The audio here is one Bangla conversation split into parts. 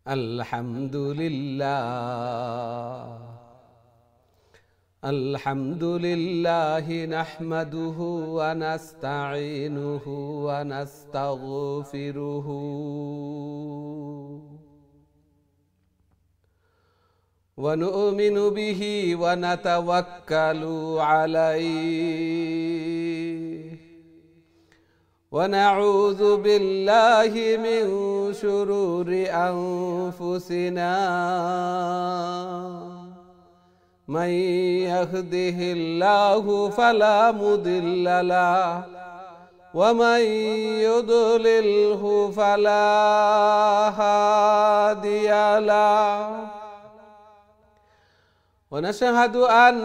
আলহামদুলিল্লাহি নাহমাদুহু ওয়া নাস্তাঈনুহু ওয়া নাস্তাগফিরুহু ওয়া নু'মিনু বিহি ওয়া নাতাওয়াক্কালু আলাইহি ওয়া নাউযু বিল্লাহি মিন শুরুরি আনফুসিনা من يهده الله فلا مضل له ومن يضلله فلا هادي له ونشهد أن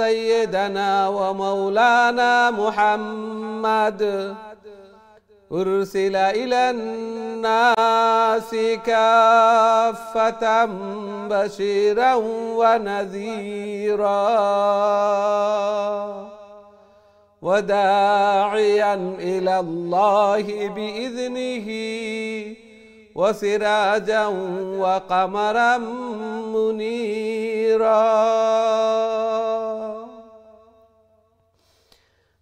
سيدنا ومولانا محمد أرسل إلى الناس كافة بشيرا ونذيرا وداعيا إلى الله بإذنه وسراجا وقمرا منيرا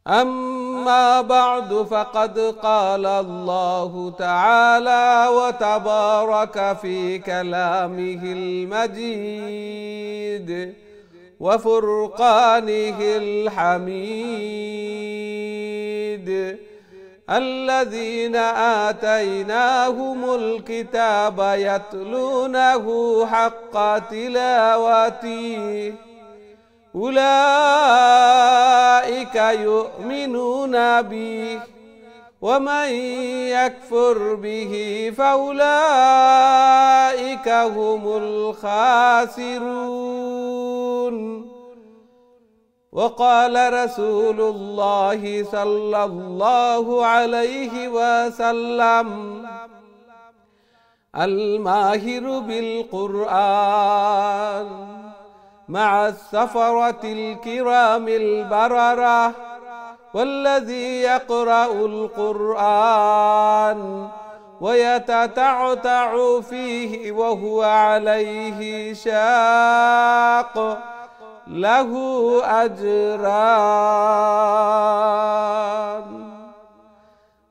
أما بعد فقد قال الله تعالى وتبارك في كلامه المجيد وفرقانه الحميد الذين آتيناهم الكتاب يتلونه حق تلاوته أولئك يؤمنون به ومن يكفر به فأولئك هم الخاسرون وقال رسول الله صلى الله عليه وسلم الماهر بالقرآن مع السفرة الكرام البررة والذي يقرأ القرآن ويتتعتع فيه وهو عليه شاق له أجران.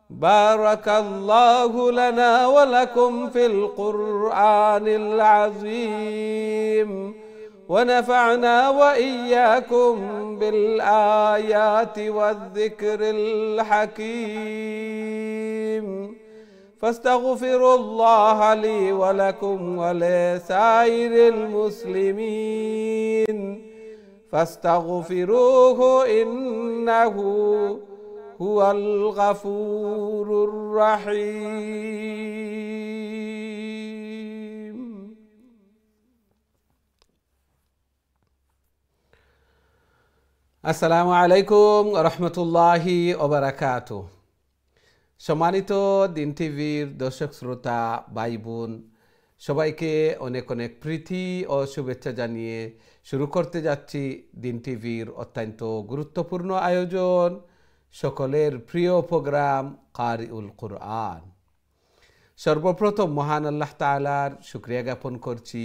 بارك الله لنا ولكم في القرآن العظيم ونفعنا وإياكم بالآيات والذكر الحكيم فاستغفروا الله لي ولكم ولسائر المسلمين فاستغفروه إنه هو الغفور الرحيم. আসসালামু আলাইকুম রহমতুল্লাহি ওবারাকাতু। সম্মানিত দিন টিভির দর্শক শ্রোতা ভাই বোন সবাইকে অনেক অনেক প্রীতি ও শুভেচ্ছা জানিয়ে শুরু করতে যাচ্ছি দিন টিভির অত্যন্ত গুরুত্বপূর্ণ আয়োজন, সকলের প্রিয় প্রোগ্রাম কারিউল কুরআন। সর্বপ্রথম মহান আল্লাহ তাআলার শুকরিয়া জ্ঞাপন করছি,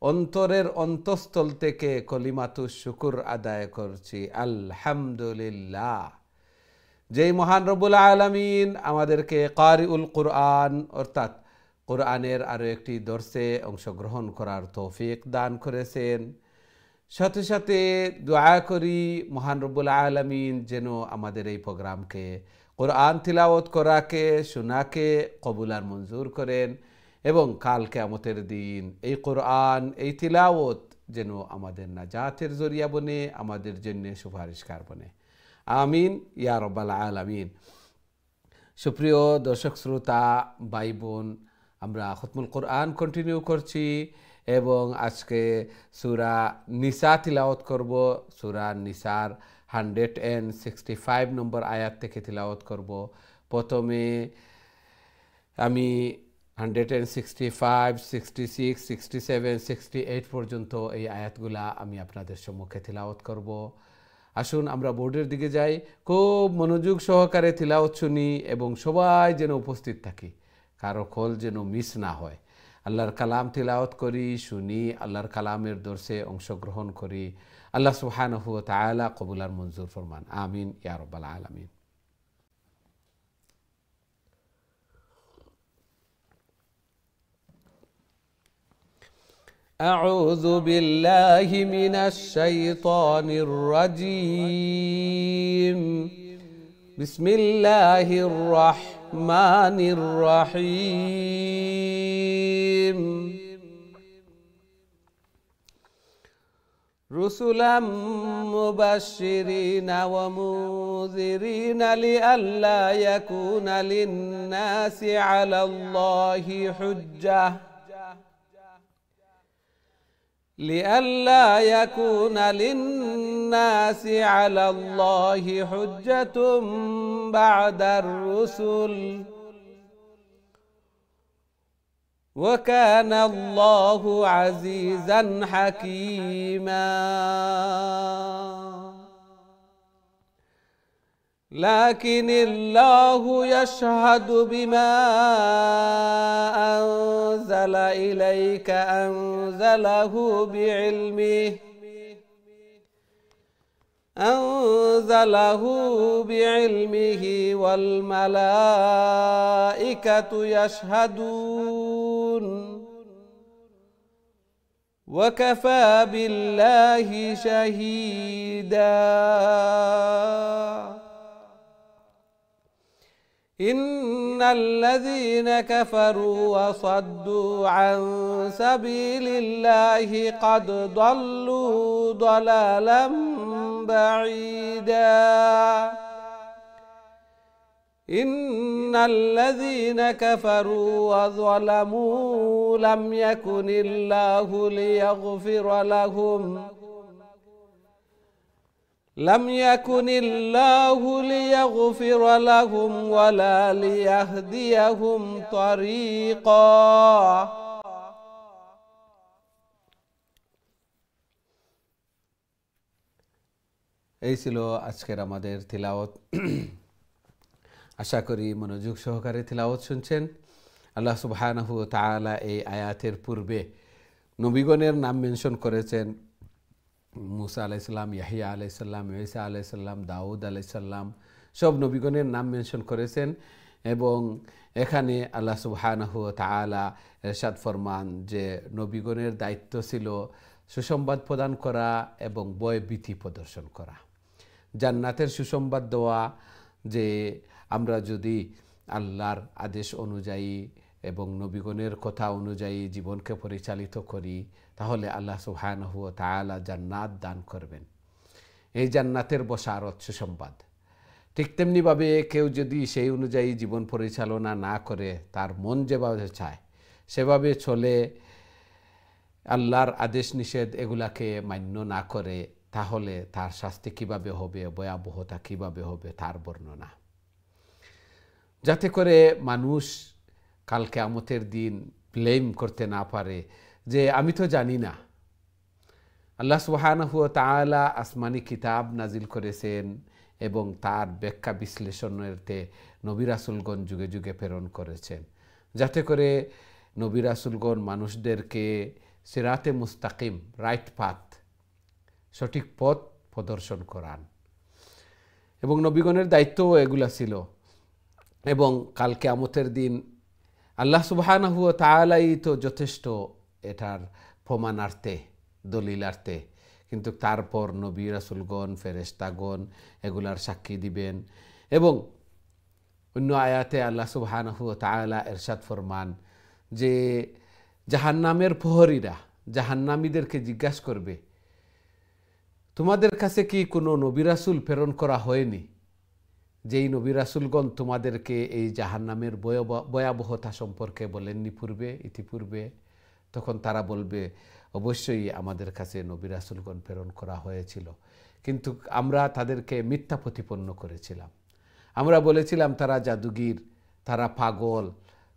অন্তরের অন্তঃস্থল থেকে কলিমাতুশ শুকুর আদায় করছি আলহামদুলিল্লাহ। যেই মহান রব্বুল আলামিন আমাদেরকে কারিউল কুরআন অর্থাৎ কোরআনের আরও একটি দর্শে অংশগ্রহণ করার তৌফিক দান করেছেন। সাথে সাথে দোয়া করি মহান রব্বুল আলামিন যেন আমাদের এই প্রোগ্রামকে কোরআন তিলাওয়াত করাকে শোনাকে কবুল আর মঞ্জুর করেন এবং কাল কিয়ামতের দিন এই কোরআন এই তিলাওয়াত যেন আমাদের নাজাতের জরিয়া বনে, আমাদের জন্য সুপারিশকার বনে। আমিন ইয়া রাব্বাল আলামিন। সুপ্রিয় দর্শক শ্রোতা ভাই বোন, আমরা খতমুল কোরআন কন্টিনিউ করছি এবং আজকে সূরা নিসা তিলাওয়াত করব। সূরা নিসার 165 নম্বর আয়াত থেকে তিলাওয়াত করব। প্রথমে আমি 165, 66, 67, 68 পর্যন্ত এই আয়াতগুলা আমি আপনাদের সম্মুখে তিলাওয়াত করব। আসুন আমরা বোর্ডের দিকে যাই, খুব মনোযোগ সহকারে তিলাওয়াত শুনি এবং সবাই যেন উপস্থিত থাকি, কারো কল যেন মিস না হয়। আল্লাহর কালাম তিলাওয়াত করি, শুনি, আল্লাহর কালামের দর্শে অংশগ্রহণ করি। আল্লাহ সুবহানাহু ওয়া তাআলা কবুল আর মঞ্জুর ফরমান। আমিন ইয়া রাব্বাল আলামিন। أعوذ بالله من الشيطان الرجيم. بسم الله الرحمن الرحيم. رسلا مبشرين ومنذرين لئلا يكون للناس على الله حجة لئلا يكون للناس على الله حجة بعد الرسل وكان الله عزيزا حكيما. لكن الله يشهد بما أنزل إليك أنزله بعلمه والملائكة يشهدون وكفى بالله شهيدا. إن الذين كفروا وصدوا عن سبيل الله قد ضلوا ضلالا بعيدا. إن الذين كفروا وظلموا لم يكن الله ليغفر لهم ولا ليهديهم طريقا. এই ছিল আজকের আমাদের তিলাওয়াত। আশা করি মনোযোগ সহকারে তিলাওয়াত শুনছেন। আল্লাহ সুবহানাহু ওয়া তাআলা এই আয়াতের পূর্বে নবীগণের নাম মেনশন করেছেন। মুসা আলাইহিসসালাম, ইয়াহিয়া আলাইহিসসালাম, ঈসা আলাইহিসসালাম, দাউদ আলাইহিসসালাম, সব নবীগণের নাম মেনশন করেছেন। এবং এখানে আল্লাহ সুবহানাহু ওয়া তাআলা ইরশাদ ফরমান যে নবীগণের দায়িত্ব ছিল সুসংবাদ প্রদান করা এবং ভয়ভীতি প্রদর্শন করা, জান্নাতের সুসংবাদ দেওয়া, যে আমরা যদি আল্লাহর আদেশ অনুযায়ী এবং নবীগণের কথা অনুযায়ী জীবনকে পরিচালিত করি তাহলে আল্লাহ সুবহানাহু ওয়া তাআলা জান্নাত দান করবেন। এই জান্নাতের বশারত সুসংবাদ। ঠিক তেমনিভাবে কেউ যদি সেই অনুযায়ী জীবন পরিচালনা না করে, তার মন যেভাবে চায় সেভাবে চলে, আল্লাহর আদেশ নিষেধ এগুলাকে মান্য না করে, তাহলে তার শাস্তি কিভাবে হবে, ভয়াবহতা কিভাবে হবে তার বর্ণনা। যাতে করে মানুষ কাল কিয়ামতের দিন ব্লেম করতে না পারে যে আমি তো জানি না। আল্লাহ সুবহানাহু ওয়া তাআলা আসমানি কিতাব নাজিল করেছেন এবং তার ব্যাখ্যা বিশ্লেষণেরতে নবী রাসূলগণ যুগে যুগে প্রেরণ করেছেন, যাতে করে নবী রাসূলগণ মানুষদেরকে সিরাতে মুস্তাকিম, রাইট পাথ, সঠিক পথ প্রদর্শন করান। এবং নবীগণের দায়িত্বও এগুলা ছিল। এবং কাল কিয়ামতের দিন আল্লাহ সুবহানাহু ওয়া তাআলাই তো যথেষ্ট এটার প্রমাণার্থে, দলিলার্থে, কিন্তু তারপর নবী রাসূলগণ, ফেরেশতাগণ এগুলার সাক্ষী দিবেন। এবং অন্য আয়াতে আল্লাহ সুবহানাহু ওয়া তাআলা ইরশাদ ফরমান যে জাহান্নামের প্রহরীরা জাহান্নামীদেরকে জিজ্ঞাসা করবে, তোমাদের কাছে কি কোনো নবী রাসূল প্রেরণ করা হয়নি যেই নবী রাসূলগণ তোমাদেরকে এই জাহান্নামের ভয়াবহতা সম্পর্কে বলেননি ইতিপূর্বে? তখন তারা বলবে, অবশ্যই আমাদের কাছে নবী রাসূলগণ প্রেরণ করা হয়েছিল, কিন্তু আমরা তাদেরকে মিথ্যা প্রতিপন্ন করেছিলাম। আমরা বলেছিলাম তারা জাদুগির, তারা পাগল,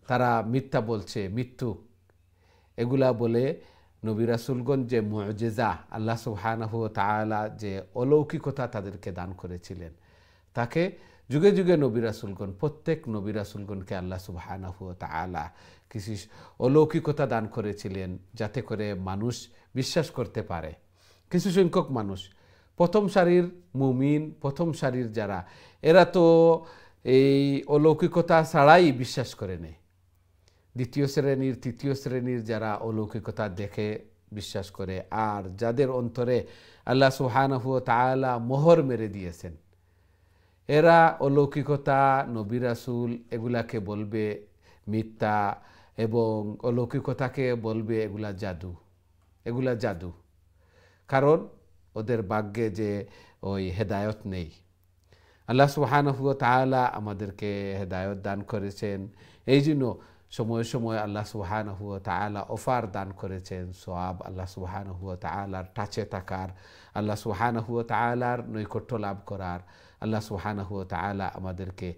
তারা মিথ্যা বলছে, মিথ্যুক। এগুলা বলে নবী রাসূলগণ যে মুজিজা, আল্লাহ সুবহানাহু ওয়া তাআলা যে অলৌকিকতা তাদেরকে দান করেছিলেন, তাকে যুগে যুগে নবী রাসূলগণ, প্রত্যেক নবী রাসূলগণকে আল্লাহ সুবহানাহু ওয়া তাআলা কিছু অলৌকিকতা দান করেছিলেন, যাতে করে মানুষ বিশ্বাস করতে পারে। কিছু সংখ্যক মানুষ, প্রথম সারির মুমিন, প্রথম সারির যারা, এরা তো এই অলৌকিকতা ছাড়াই বিশ্বাস করে নেয়। দ্বিতীয় শ্রেণীর, তৃতীয় শ্রেণীর যারা অলৌকিকতা দেখে বিশ্বাস করে, আর যাদের অন্তরে আল্লাহ সুবহানাহু ওয়া তাআলা মোহর মেরে দিয়েছেন, এরা অলৌকিকতা, নবী রাসূল এগুলাকে বলবে মিথ্যা, এবং অলৌকিকতাকে বলবে এগুলা জাদু, এগুলা জাদু। কারণ ওদের ভাগ্যে যে ওই হেদায়ত নেই। আল্লাহ সুবহানাহু ওয়া তাআলা আমাদেরকে হেদায়ত দান করেছেন, এই জন্য সময়ে সময়ে আল্লাহ সুবহানাহু ওয়া তাআলা অফার দান করেছেন, সওয়াব আল্লাহ সুবহানাহু ওয়া তাআলার টাচে থাকার, আল্লাহ সুবহানাহু ওয়া তাআলার নৈকট্য লাভ করার। আল্লাহ সুবহানাহু ওয়া তাআলা আমাদেরকে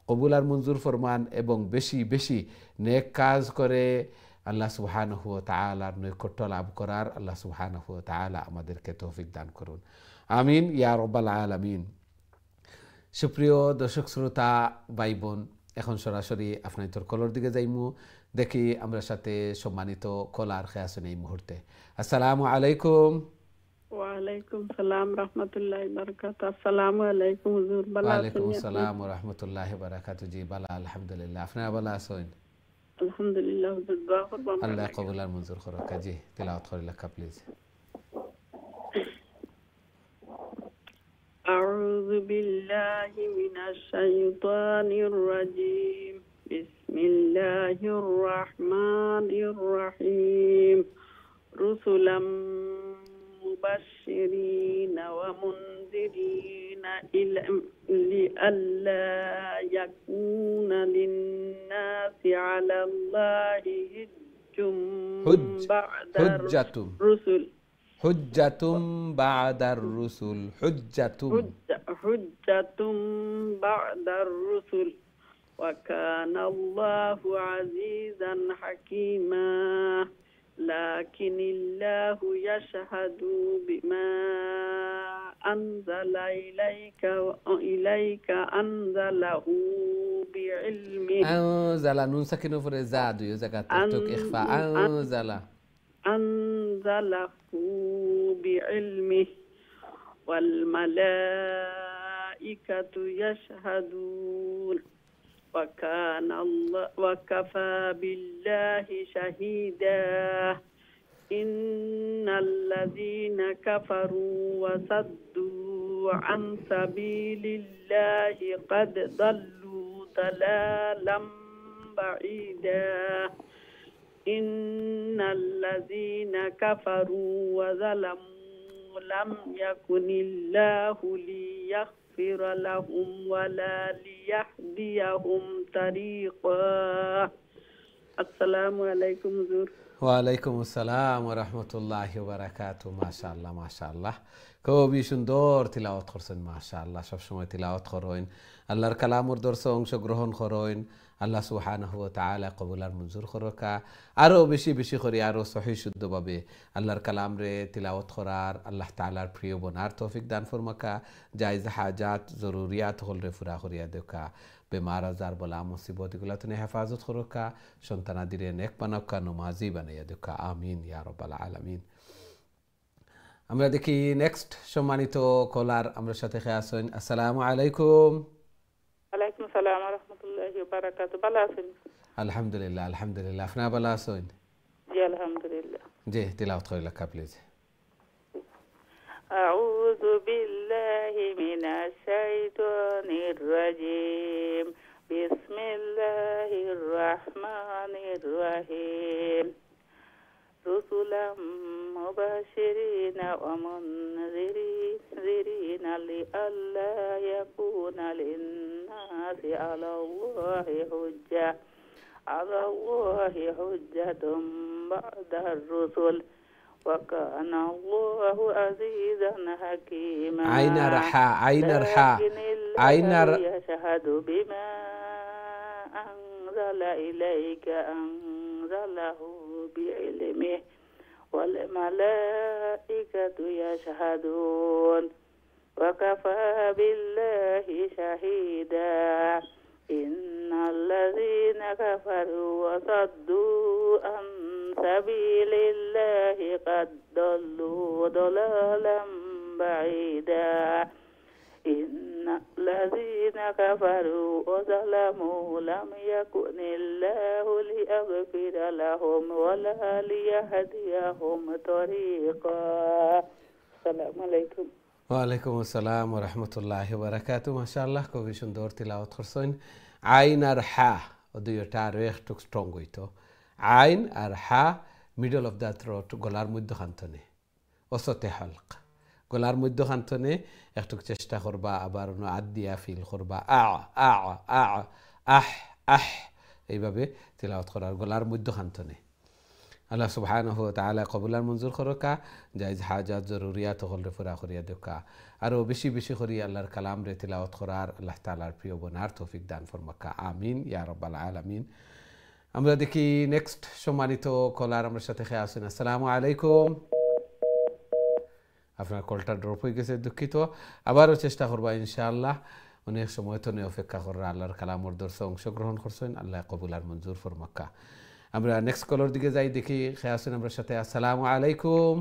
কবুল আর মঞ্জুর ফরমান, এবং বেশি বেশি নেক কাজ করে আল্লাহ সুবহানাহু ওয়া তাআলার নৈকট্য লাভ করার আল্লাহ সুবহানাহু ওয়া তাআলা আমাদেরকে তৌফিক দান করুন। আমিন ইয়া রাব্বাল আলামিন। সুপ্রিয় দর্শক শ্রোতা ভাই বোন, এখন সরাসরি আপনাদের কলর দিকে যাইমু, দেখি আমরা সাথে সম্মানিত কলার খেয়াছেন এই মুহূর্তে। আসসালামু আলাইকুম। ওয়ালাইকুম সালাম রাহমাতুল্লাহি বারাকাতুহু। আসসালামু আলাইকুম হুজুর, ভালো আছেন? ওয়ালাইকুম আসসালাম ওয়া রাহমাতুল্লাহি ওয়া বারাকাতুহু। জি বালা, আলহামদুলিল্লাহ। আপনারা ভালো আছেন? আলহামদুলিল্লাহ হুজুর, দোয়া করব আমরা। আল্লাহ কবুল আর মঞ্জুর করুক। জি তিলাওয়াত করে লেখা প্লিজ। আউযু বিল্লাহি মিনাশ শাইতানির রাজীম। বিসমিল্লাহির রাহমানির রাহিম। রুসুলাম মুবাশশিরিনা ওয়া মুনযিরিনা লিআল্লা ইয়াকুনা লিন-নাসি 'আলাল্লাহি হুজ্জাতুম রুসুল হুজ্জাতুম বা'দার রুসুল। হুজ্জাতুম বা'দার রুসুল ওয়া কানা আল্লাহু আজিজান হাকীমা। লাকিনিল্লাহু ইয়াশহাদু বিমা আনজালা ইলাইকা আনজালাহু বিইলমি। আনজালা নুন সাকিনের উপরে যা, দুই জায়গা তাকতুক ইখফা। আনজালাহু বিইলমি ওয়াল মালাইকাতু ইয়াশহাদুন ওয়াকাফা বিল্লাহি শাহিদা। ইন্নাল্লাযীনা কাফারু ওয়া সাদ্দু আন সাবিলিল্লাহি ক্বাদ দাল্লু দালালাম বাঈদা। ইন্নাল্লাযীনা কাফারু ওয়া যালামু লাম ইয়াকুনিল্লাহু লিয়াগফিরা লাহুম ওয়া লা লিয়াহদিয়াহুম তারিকা। আসসালামু আলাইকুম হুজুর। ওয়ালাইকুম আসসালাম ওয়া রাহমাতুল্লাহি ওয়া বারাকাতুহু। মাশাআল্লাহ মাশাআল্লাহ, খুবই সুন্দর তিলাওয়াত করছেন। মাশাআল্লাহ, সবসময় তিলাওয়াত করেন, আল্লাহর কালামর দর্শে অংশগ্রহণ করেন। আল্লাহ সুবহানাহু ওয়া তাআলা কবুল আর মঞ্জুর করুকা। আরও বেশি বেশি করে, আরও সহিহ শুদ্ধভাবে আল্লাহর কালাম রে তিলাওয়াত করার, আল্লাহ তাআলার প্রিয় বনার তৌফিক দান ফরমাকা। জায়েজ হাজাত জরুরিয়াত হল রে ফুরা করিয়া দেখা, বেমার আজার বলা মুসিবত এগুলা তুমি হেফাজত করুকা, সন্তানাদিরে নেক বানাকা, নমাজি বানাইয়া দেখা। আমিন ইয়া রাব্বাল আলামিন। আমরা দেখি নেক্সট সম্মানিত কলার আমরা সাথে আছেন। আসসালামু আলাইকুম। ওয়ালাইকুম আসসালাম ওয়া রাহমাতুল্লাহি ওয়া বারাকাতুহু। ভালো আছেন? আলহামদুলিল্লাহ আলহামদুলিল্লাহ। আপনারা ভালো আছেন? জি আলহামদুলিল্লাহ। জি তিলাওয়াত করে লেখা প্লিজ। আউযু বিল্লাহি মিনাশ শাইতানির রাজীম। বিসমিল্লাহির রাহমানির রাহিম। রুসুলাম মুবাশশিরিনা ওয়া মুনযিরিনা লিআল্লা ইয়াকুনা লিন-নাসি 'আলাল্লাহি হুজ্জাতুম বা'দার রুসুল ওয়া কানা আল্লাহু আজিজান হাকীমা। আইনার হা, আইনার হা, আইনার ইয়াশহাদু বিমা আনজালা ইলাইকা আনজালাহু বিইলমিহি ওয়াল মালাইকাতু ইয়াশহাদুন وكفى بالله شهيدا إن الذين كفروا وصدوا عن سبيل الله قد ضلوا ضلالا بعيدا إن الذين كفروا وظلموا لم يكن الله ليغفر لهم ولا ليهديهم طريقا. السلام عليكم. ওয়ালাইকুম আসসালাম ওয়া রাহমাতুল্লাহি ওয়া বারাকাতুহু মাশাআল্লাহ খুবই সুন্দর তিলাওয়াত করছেন আইন আর হা দুইটা আর একটু স্ট্রং হইতো আইন আর হা মিডল অফ দ্য থ্রোট গলার মধ্য খান্তনে ওসতে হালক গলার মধ্য খান্তনে একটু চেষ্টা করবা আবার আদিয়া ফিল করবা আ আ আ আহ আহ এইভাবে তিলাওয়াত করার গলার মধ্য খান্তনে আল্লাহ সুবহানাহু ওয়া তাআলা কবুল আর মঞ্জুর করকা জায়েজ হাজাত জরুরিয়াত হলরে পুরা করিয়া দেকা আর বেশি বেশি করি আল্লাহর কালাম রে তিলাওয়াত করার আল্লাহ তাআলার প্রিয় বনার তৌফিক দান ফরমাকা আমিন ইয়া রাব্বাল আলামিন। আমরা দেখি নেক্সট সম্মানিত কলার আমার সাথে খেয়ে আসেন। আসসালামু আলাইকুম। আপনার কলটা ড্রপ হয়ে গেছে, দুঃখিত। আবারও চেষ্টা করবা ইনশাআল্লাহ। অনেক সময় তো অপেক্ষা করা আল্লাহর কালামর দর্শে অংশগ্রহণ করছেন, আল্লাহ কবুল আর মঞ্জুর ফরমাকা। আমরা নেক্সট কলার দিকে যাই, দেখি খেয়ে আসেন আমার সাথে। আসসালামু আলাইকুম।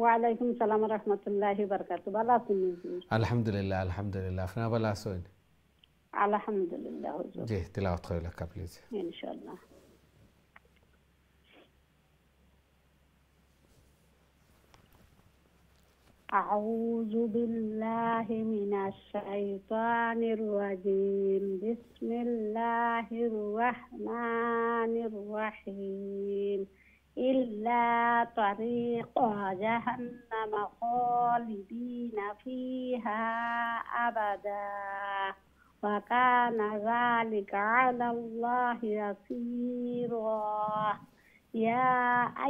ওয়ালাইকুম সালাম ওয়া রাহমাতুল্লাহি ওয়া বারাকাতুহু। ভালো আছেন হুজুর? আলহামদুলিল্লাহ আলহামদুলিল্লাহ। আপনারা ভালো আছেন? আলহামদুলিল্লাহ হুজুর। জি, তিলাওয়াত করে লেখা প্লিজ। ইনশাআল্লাহ। أعوذ بالله من الشيطان الرجيم. بسم الله الرحمن الرحيم. إلا طريق جهنم خالدين فيها أبدا وكان ذلك على الله يسيرا. يا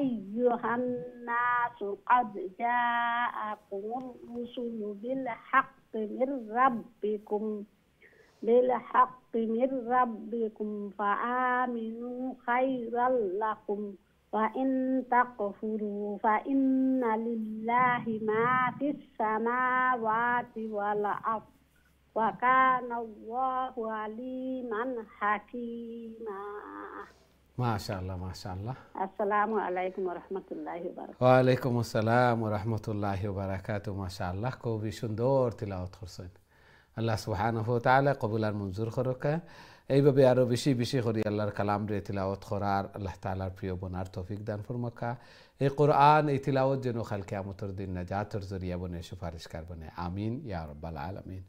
أيها الناس قد جاءكم الرسل بالحق من ربكم فآمنوا خيرا لكم وإن تكفروا فإن لله ما في السماوات والأرض وكان الله عليما حكيما. মাশাআল্লাহ মাশাআল্লাহ। আসসালামু আলাইকুম ওয়া রাহমাতুল্লাহি ওয়া বারাকাতুহু। ওয়া আলাইকুম আসসালাম ওয়া রাহমাতুল্লাহি ওয়া বারাকাতুহু। মাশাআল্লাহ খুবই সুন্দর তিলাওয়াত করছেন। আল্লাহ সুবহানাহু ওয়া তাআলা কবুল আর মঞ্জুর করুক। এইভাবে আরো বেশি বেশি করে আল্লাহর কালাম রে তিলাওয়াত করার আল্লাহ তাআলার প্রিয় বনার তৌফিক দান ফরমাকা। এই কোরআন এই তিলাওয়াত যেন কাল কিয়ামতের দিন নাজাতের জরিয়া বনে, সুপারিশকার বনে। আমিন ইয়া রাব্বাল আলামিন।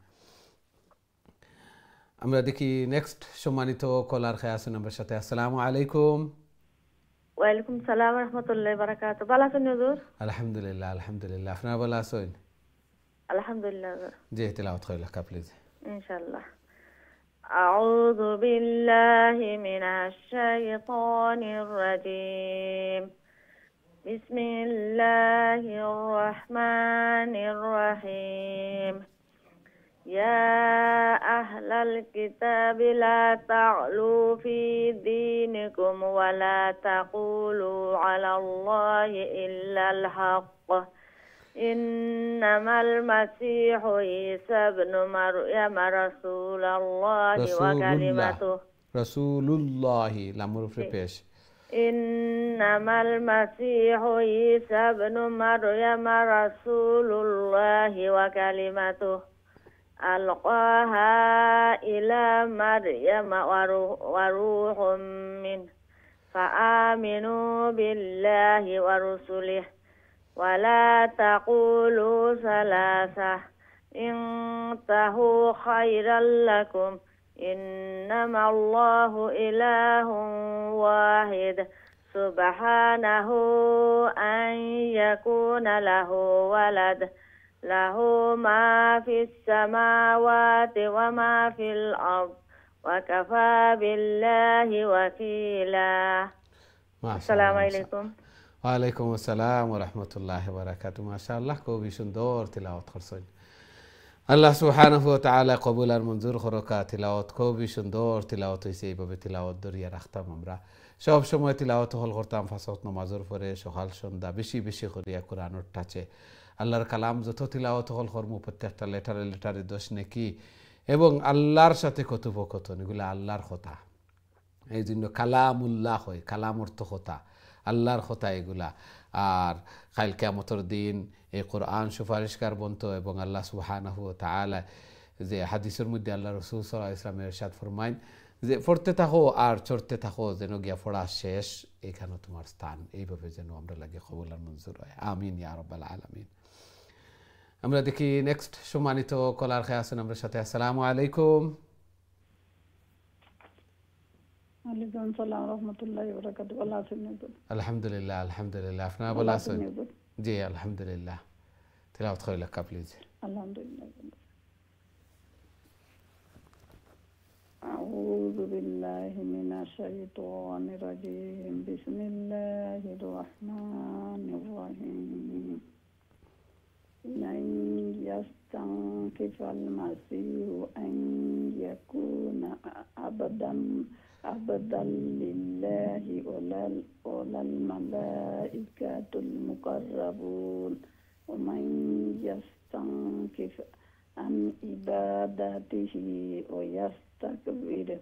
আমরা দেখি নেক্সট সম্মানিত কলার খেয়ে আসেন আমার সাথে। আসসালামু আলাইকুম। ওয়ালাইকুম সালাম ওয়া রাহমাতুল্লাহি ওয়া বারাকাতুহু। ভালো আছেন হুজুর? আলহামদুলিল্লাহ আলহামদুলিল্লাহ। আপনারা ভালো আছেন? আলহামদুলিল্লাহ। জি, তিলাওয়াত করে লেখা প্লিজ। ইনশাআল্লাহ। আউযু বিল্লাহি মিনাশ শাইতানির রাজীম। বিসমিল্লাহির রহমানির রহিম। يا أهل الكتاب لا تغلوا في دينكم ولا تقولوا على الله إلا الحق إنما المسيح عيسى ابن مريم رسول الله وكلمته رسول الله الأمر في بيش. إنما المسيح عيسى ابن مريم رسول الله وكلمته ألقاها إلى مريم وروح منه فآمنوا بالله ورسله ولا تقولوا ثلاثة انتهوا خيرا لكم إنما الله إله واحد سبحانه أن يكون له ولد له ما في السماوات وما في الأرض وكفى بالله وكيلا. السلام عليكم. ওয়ালাইকুম আসসালাম ওয়া রাহমাতুল্লাহি ওয়া বারাকাতুহু। মাশাআল্লাহ খুবই সুন্দর তিলাওয়াত করছেন। আল্লাহ সুবহানাহু ওয়া তাআলা কবুল আর মঞ্জুর করুক। তিলাওয়াত খুবই সুন্দর তিলাওয়াত হইছে। এইভাবে তিলাওয়াত দরিয়া রাখতাম আমরা। সব সময় তিলাওয়াত হল করতাম ফাঁসত নামাজের পরে সকাল সন্ধ্যা বেশি বেশি করিয়া কোরআনের টাচে আল্লাহর কালাম যত তিলাওয়াত হল কর্ম প্রত্যেকটা লেটারে লেটারে দোষ নাকি এবং আল্লাহর সাথে কথোপকথন এগুলো আল্লাহর কথা এই জন্য কালামুল্লাহ হয় কালাম অর্থ কথা আল্লাহর কথা এগুলা আর কাল কিয়ামতের দিন এই কোরআন সুপারিশকার বন্ত এবং আল্লাহ সুবহানাহু ওয়া তাআলা যে হাদিসের মধ্যে আল্লাহ রাসূল সাল্লাল্লাহু আলাইহি ওয়াসাল্লাম ইরশাদ ফরমায় যে পড়তে থাকো আর চড়তে থাকো যেন গিয়া পড়া শেষ এখানে তোমার স্থান এইভাবে যেন আমরা লাগে কবুল আর মঞ্জুর হয় আমিন ইয়া রাব্বাল আলামিন আমরা দেখি নেক্সট সম্মানিত কলার খেয়ে আছেন আমাদের সাথে আসসালামু আলাইকুম ওয়ালাইকুম আসসালাম রহমতুল্লাহি ওয়া বারাকাতুহু ভালো আছেন আলহামদুলিল্লাহ আলহামদুলিল্লাহ আপনারা ভালো আছেন জি আলহামদুলিল্লাহ তিলাওয়াত করে লেখা প্লিজ আলহামদুলিল্লাহ أعوذ بالله من الشيطان الرجيم بسم الله الرحمن الرحيم لن يستنكف المسيح أن يكون عبدا لله ولا الملائكة المقربون ومن يستنكف عن عبادته ويستكبر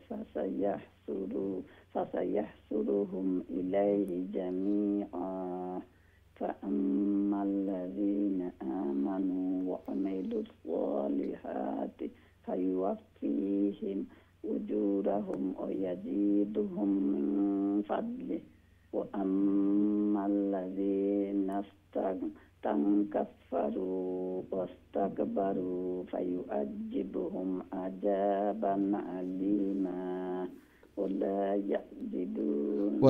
فسيحشرهم إليه جميعا فأما الذين آمنوا وعملوا الصالحات فيوفيهم أجورهم ويزيدهم من فضله وأما الذين استنكفروا واستكبروا فيعذبهم عذابا أليما ولا يجدون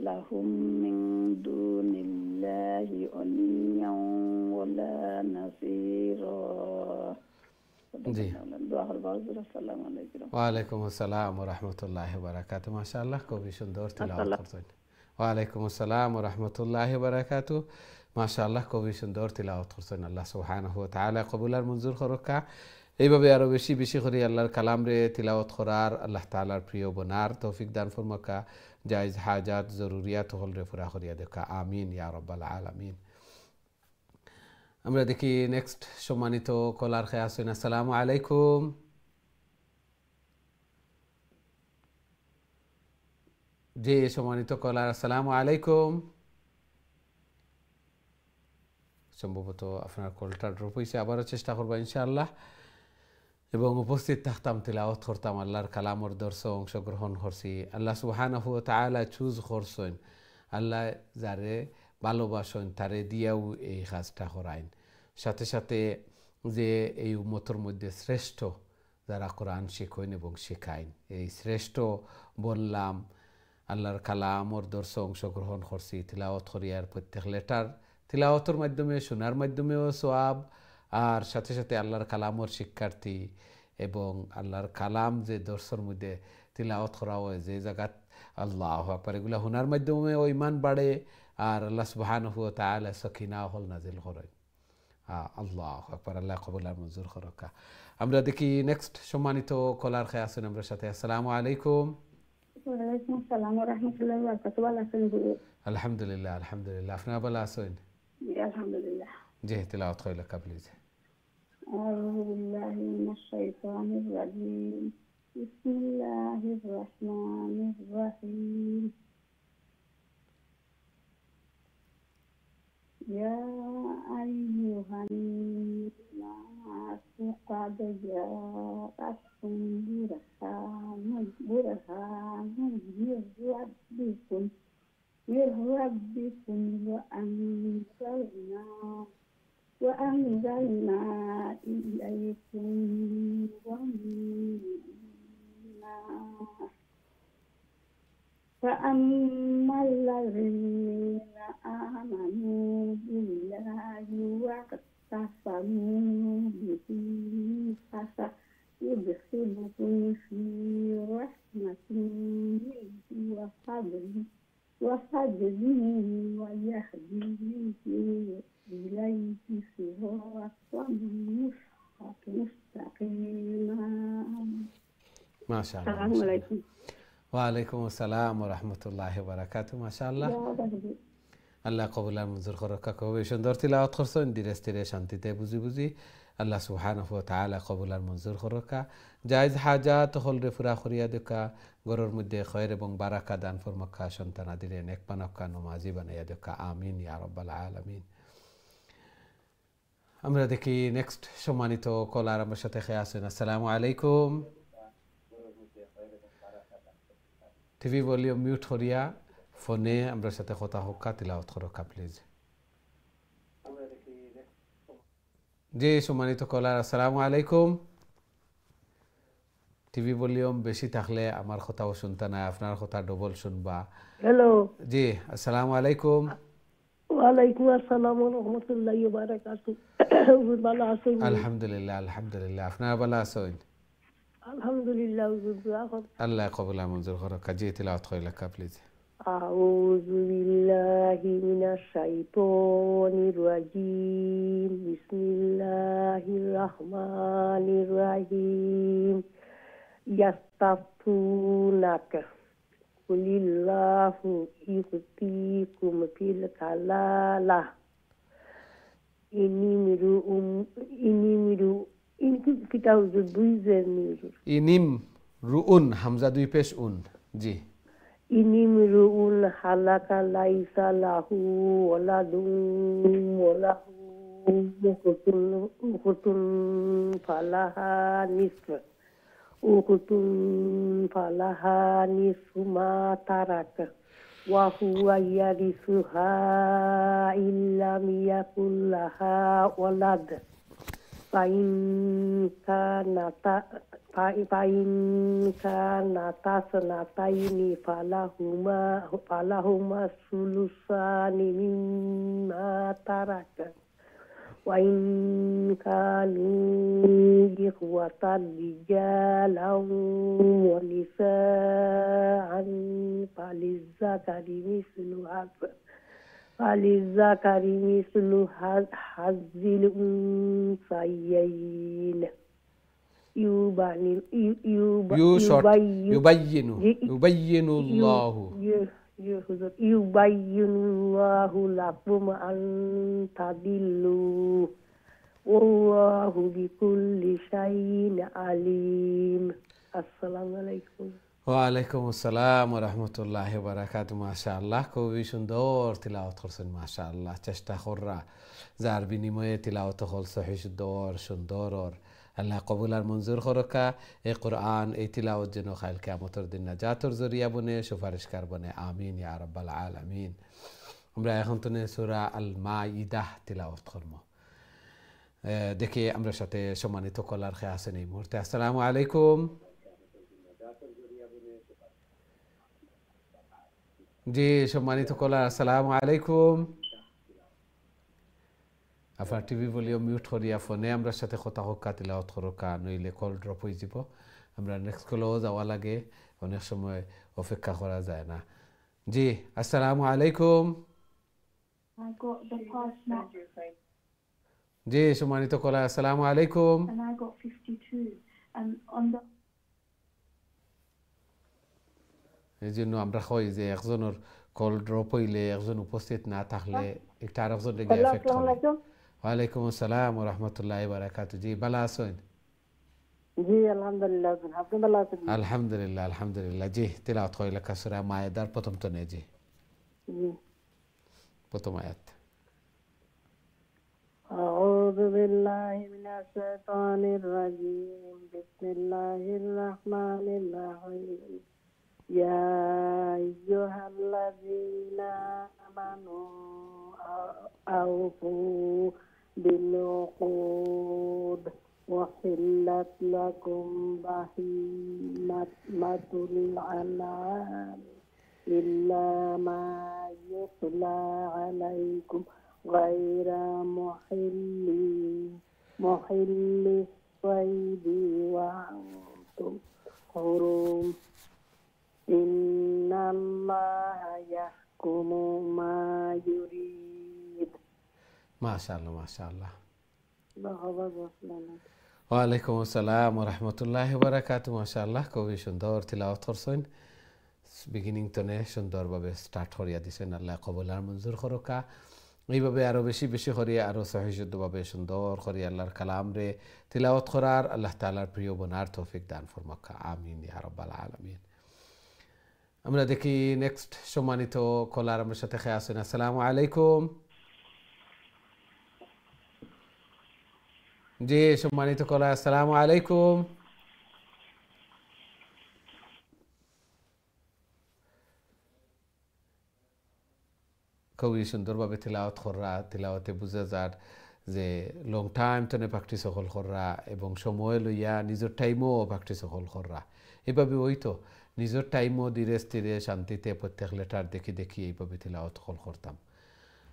لهم من دون الله وليا ولا نصيرا জি ওয়ালাইকুম আসসালাম ওয়া রাহমাতুল্লাহি ওয়া বারাকাতুহু মাশাআল্লাহ খুবই সুন্দর তিলাওয়াত করতেন ওয়ালাইকুম আসসালাম ওয়া রাহমাতুল্লাহি ওয়া বারাকাতুহু মাশাআল্লাহ খুবই সুন্দর তিলাওয়াত করতেন আল্লাহ সুবহানাহু ওয়া তাআলা কবুল আর মঞ্জুর করুকা এইভাবে আরো বেশি বেশি করে আল্লাহর কালাম রে তিলাওয়াত করার আল্লাহ তাআলার প্রিয় বনার তৌফিক দান ফরমাকা জায়েজ হাজাত জরুরিয়াত হল রে পুরা করিয়া দেখা আমিন ইয়া রাব্বাল আলামিন আমরা দেখি নেক্সট সম্মানিত কলার খেয়ে আসেন আসসালামু আলাইকুম জি সম্মানিত কলার আসসালামু আলাইকুম সম্ভবত আপনার কলটা ড্রপ হয়েছে আবারও চেষ্টা করবো ইনশাআল্লাহ এবং উপস্থিত থাকতাম তিলাওয়াত করতাম আল্লাহর কালামর দর্শ অংশগ্রহণ করছি আল্লাহ সুবহানাহু ওয়া তাআলা চুজ করছেন আল্লাহ যারে ভালোবাসেন তারে দিয়াও এই কাজটা করাইন সাথে সাথে যে এই উম্মতের মধ্যে শ্রেষ্ঠ যারা কোরআন শিখেন এবং শেখাইন এই শ্রেষ্ঠ বললাম আল্লাহর কালামর দর্শ অংশগ্রহণ করছি তিলাওয়াত করিয়ার প্রত্যেক লেটার তিলাওয়াতের মাধ্যমে শোনার মাধ্যমেও সওয়াব আর সাথে সাথে আল্লাহর কালামর শিক্ষার্থী এবং আল্লাহর কালাম যে দর্শর মধ্যে তিলাওয়াত করা হয় যে জায়গাত আল্লাহু আকবার এগুলা শোনার মাধ্যমে ও ঈমান বাড়ে আর আল্লাহ সুবহানাহু ওয়া তাআলা সাকিনা হল নাজিল করেন আল্লাহু আকবার আল্লাহ কবুল আর মঞ্জুর করুকা আমরা দেখি নেক্সট সম্মানিত কলার খেয়ে আছেন আমাদের সাথে আসসালামু আলাইকুম ওয়ালাইকুম আসসালাম ওয়া রাহমাতুল্লাহি ওয়া বারাকাতুহু ভালো আছেন আলহামদুলিল্লাহ আলহামদুলিল্লাহ আপনারা ভালো আছেন আলহামদুলিল্লাহ জি তিলাওয়াত করে লেখা প্লিজ أعوذ بالله من الشيطان الرجيم بسم الله الرحمن الرحيم يا أيها الناس قد جاءتكم برهان من ربكم وأنزلنا إليكم ظنا فأما الذين آمنوا بالله واعتصموا به فسيدخلهم في رحمة منه وفضل ويهديهم إليه صراطا মাশাআল্লাহ আসসালামু আলাইকুম। ওয়া আলাইকুম আসসালাম ওয়া রাহমাতুল্লাহি ওয়া বারাকাতুহু মাশাআল্লাহ আল্লাহ কবুল আর মঞ্জুর করুক খুবই সুন্দর তিলাওয়াত করছেন ধীরে স্থিরে শান্তিতে বুঝি বুঝি আল্লাহ সুবহানাহু ওয়া তাআলা কবুল আর মঞ্জুর করুক জায়েজ হাজাত হলরে পুরা করিয়া দেখা ঘরের মধ্যে খৈর এবং বারাকা দান ফরমাক্কা সন্তান আদিলে নেক পানাক্কা নমাজি বানাইয়া দেখা আমিন ইয়া রাব্বাল আলামিন আমরা দেখি নেক্সট সম্মানিত কলার আমার সাথে খেয়ে আছেন আসসালামু আলাইকুম টিভি ভলিউম মিউট করিয়া ফোনে আমরা সাথে কথা হোক তিলাওয়াত করোকা প্লিজ জি সম্মানিত কলার আসসালামু আলাইকুম টিভি ভলিউম বেশি থাকলে আমার কথাও শুনতে না আপনার কথা ডবল শুনবা হ্যালো জি আসসালামু আলাইকুম ওয়ালাইকুম আসসালাম ওয়া রাহমাতুল্লাহি ওয়া বারাকাতুহু হুজুর ভালো আছেন আলহামদুলিল্লাহ আলহামদুলিল্লাহ আপনার ভালো আছেন আলহামদুলিল্লাহ হুজুর দোয়া কর আল্লাহ কবুল আর মঞ্জুর করুক জি তিলাওয়াত করিলাকা প্লিজ আউযু বিল্লাহি মিনাশ শাইতানির রাজিম বিসমিল্লাহির রাহমানির রাহিম ইয়াস্তাফতুনাকা কুলিল্লাহু ইউতিকুম ফিল কালালা kita হুজুর বুঝেন হুজুর ইনিম রুউন হামজা দুই পেশ উন জি inimru'un halaka laisa lahu waladun walahu ukhtun falaha nisfu ma taraka wa huwa yarithuha illam yakul laha walad fa'in kanata sanataini falahuma sulusani mimma taraka wa in kanu ikhwatan rijalan wa nisaan falizakari mislu hazil unsayayin yubayyinullahu lakum an tadillu wallahu bikulli shay'in alim. Assalamu alaikum. ওয়ালাইকুম আসসালাম ওয়া রাহমাতুল্লাহি ওয়া বারাকাতুহু মাশাআল্লাহ খুবই সুন্দর তিলাওয়াত করছেন মাশাআল্লাহ চেষ্টা কররা যার বিনিময়ে তিলাওয়াত হল সহিহ সুন্দর আল্লাহ কবুল আর মঞ্জুর করুকা এই কোরআন এই তিলাওয়াত যেন কাল কিয়ামতের দিন নাজাতের জরিয়া বনে সুপারিশকার বনে আমিন ইয়া রাব্বাল আলামিন আমরা এখন তো সূরা আল মাইদা তিলাওয়াত করব দেখি আমরা সাথে সম্মানিত কলার খেয়ে আছেন এই মুহূর্তে আসসালামু আলাইকুম জি সম্মানিত কলার আসসালামু আলাইকুম আপনার টিভি ভলিউম মিউট করিয়া ফোনে আমরা সাথে কথা হোক তিলাওয়াত করোকা নইলে কল ড্রপ হয়ে যাব আমরা নেক্সট কলেও যাওয়া লাগে অনেক সময় অপেক্ষা করা যায় না জি আসসালামু আলাইকুম জি সম্মানিত কলার আসসালামু আলাইকুম এই জন্য আমরা কই যে একজনের কল ড্রপ হইলে একজন উপস্থিত না থাকলে একটা আরেকজন রেগে এফেক্ট হয় ওয়ালাইকুম আসসালাম ওয়া রাহমাতুল্লাহি ওয়া বারাকাতুহু জি ভালো আছেন জি আলহামদুলিল্লাহ আপনি ভালো আছেন আলহামদুলিল্লাহ আলহামদুলিল্লাহ জি তিলাওয়াত কইলা সূরা মায়েদার প্রথম তো নে জি প্রথম আয়াত আউযু বিল্লাহি মিনাশ শাইতানির রাজিম বিসমিল্লাহির রাহমানির রাহিম ইয়া আইয়ুহাল্লাযীনা আমানু আউফু বিল উকুদ ওয়া হিল্লাত লাকুম বাহিমাতুল আনআম ইল্লা মা ইউতলা আলাইকুম গায়রা মুহিল্লি সাইদি ওয়া আনতুম হুরুম ইন্নাল্লাহা ইয়াহকুমু মা ইউরিদ মাশাআল্লাহ মাশাআল্লাহ ওয়ালাইকুম আসসালাম ওয়া রাহমাতুল্লাহি ওয়া বারাকাতুহু। মাশাআল্লাহ, খুবই সুন্দর তিলাওয়াত করছেন। বিগিনিং তনে সুন্দরভাবে স্টার্ট করিয়া দিছেন। আল্লাহ কবুল আর মঞ্জুর করুকা। এইভাবে আরও বেশি বেশি করিয়া আরও সহিশুদ্ধভাবে সুন্দর করিয়া আল্লাহর কালাম রে তিলাওয়াত করার আল্লাহ তাআলার প্রিয় বনার তৌফিক দান ফরমাকা। আমিন ইয়া রাব্বাল আলামিন। আমরা দেখি নেক্সট সম্মানিত কলার আমার সাথে খেয়ে আসেন। আসসালামু আলাইকুম। জি সম্মানিত কলার, আসসালামু আলাইকুম। খুবই সুন্দরভাবে তিলাওয়াত করা, তিলাওয়াতে বুঝা যার যে লং টাইম তনে প্র্যাকটিস সকল করা এবং সময় লইয়া নিজের টাইমও প্র্যাকটিস সকল করা। এইভাবে ওই তো নিজের টাইমও ধীরে স্থিরে শান্তিতে প্রত্যেক লেটার দেখি দেখি এইভাবে তিলাওয়াত সকল করতাম।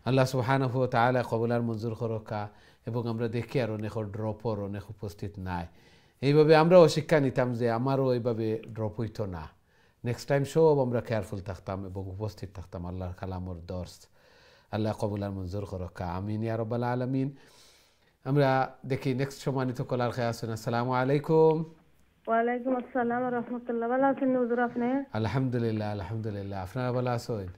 আল্লাহ সুবহানাহু ওয়া তাআলা কবুল আর মঞ্জুর করুকা। এবং আমরা দেখি আর অনেক ড্রপর অনেক উপস্থিত নাই। এইভাবে আমরাও শিক্ষা নিতাম যে আমারও এইভাবে ড্রপ হইতো না। নেক্সট টাইম সব আমরা কেয়ারফুল থাকতাম এবং উপস্থিত থাকতাম আল্লাহর কালামর দর্স। আল্লাহ কবুল আর মঞ্জুর করুকা। আমিন ইয়া রাব্বাল আলামিন। আমরা দেখি নেক্সট সম্মানিত কলার খেয়ে আসেন। আসসালামু আলাইকুম। ওয়ালাইকুম আসসালাম ওয়া রাহমাতুল্লাহ। ভালো আছেন হুজুর আপনি? আলহামদুলিল্লাহ আলহামদুলিল্লাহ। আপনারা ভালো আছেন?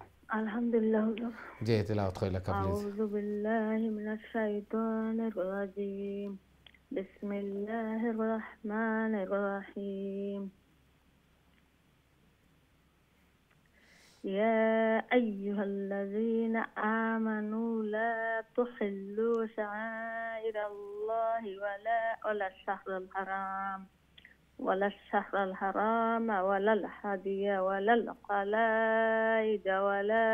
আলহামদুলিল্লাহ হুজুর। জি তিলাওয়াত কইলা প্লিজ। আউযু বিল্লাহি মিনাশ শাইতানির রাজিম। বিসমিল্লাহির রহমানির রহিম। يا أيها الذين آمنوا لا تحلوا شعائر الله ولا الشهر الحرام ولا الهدي ولا القلائد ولا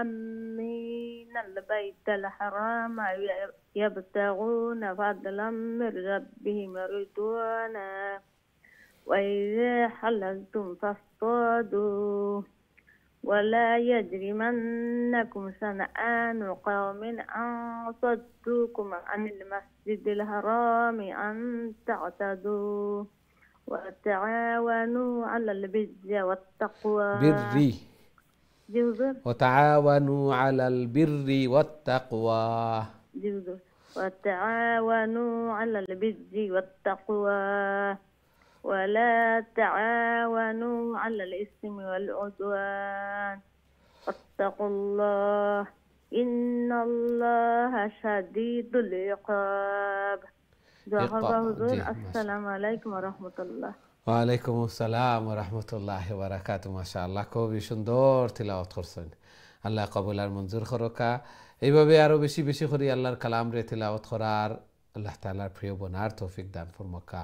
آمين البيت الحرام يبتغون فضلا من ربهم ورضوانا وإذا حللتم فاصطادوا ولا يجرمنكم شنآن قوم أن صدوكم عن المسجد الحرام أن تعتدوا وتعاونوا على البر والتقوى. بري وتعاونوا على البر والتقوى. وتعاونوا على البر والتقوى ولا تعاونوا على الإثم والعدوان واتقوا الله إن الله شديد العقاب. السلام عليكم ورحمة الله. ওয়ালাইকুম আসসালাম ওয়া রাহমাতুল্লাহি ওয়া বারাকাতুহু। মাশাআল্লাহ, খুবই সুন্দর তিলাওয়াত করছেন। আল্লাহ কবুল আর মঞ্জুর করুকা। এইভাবে আরো বেশি বেশি করে আল্লাহর কালাম রে তিলাওয়াত করার আল্লাহ তাআলার প্রিয় বনার তৌফিক দান ফরমাকা।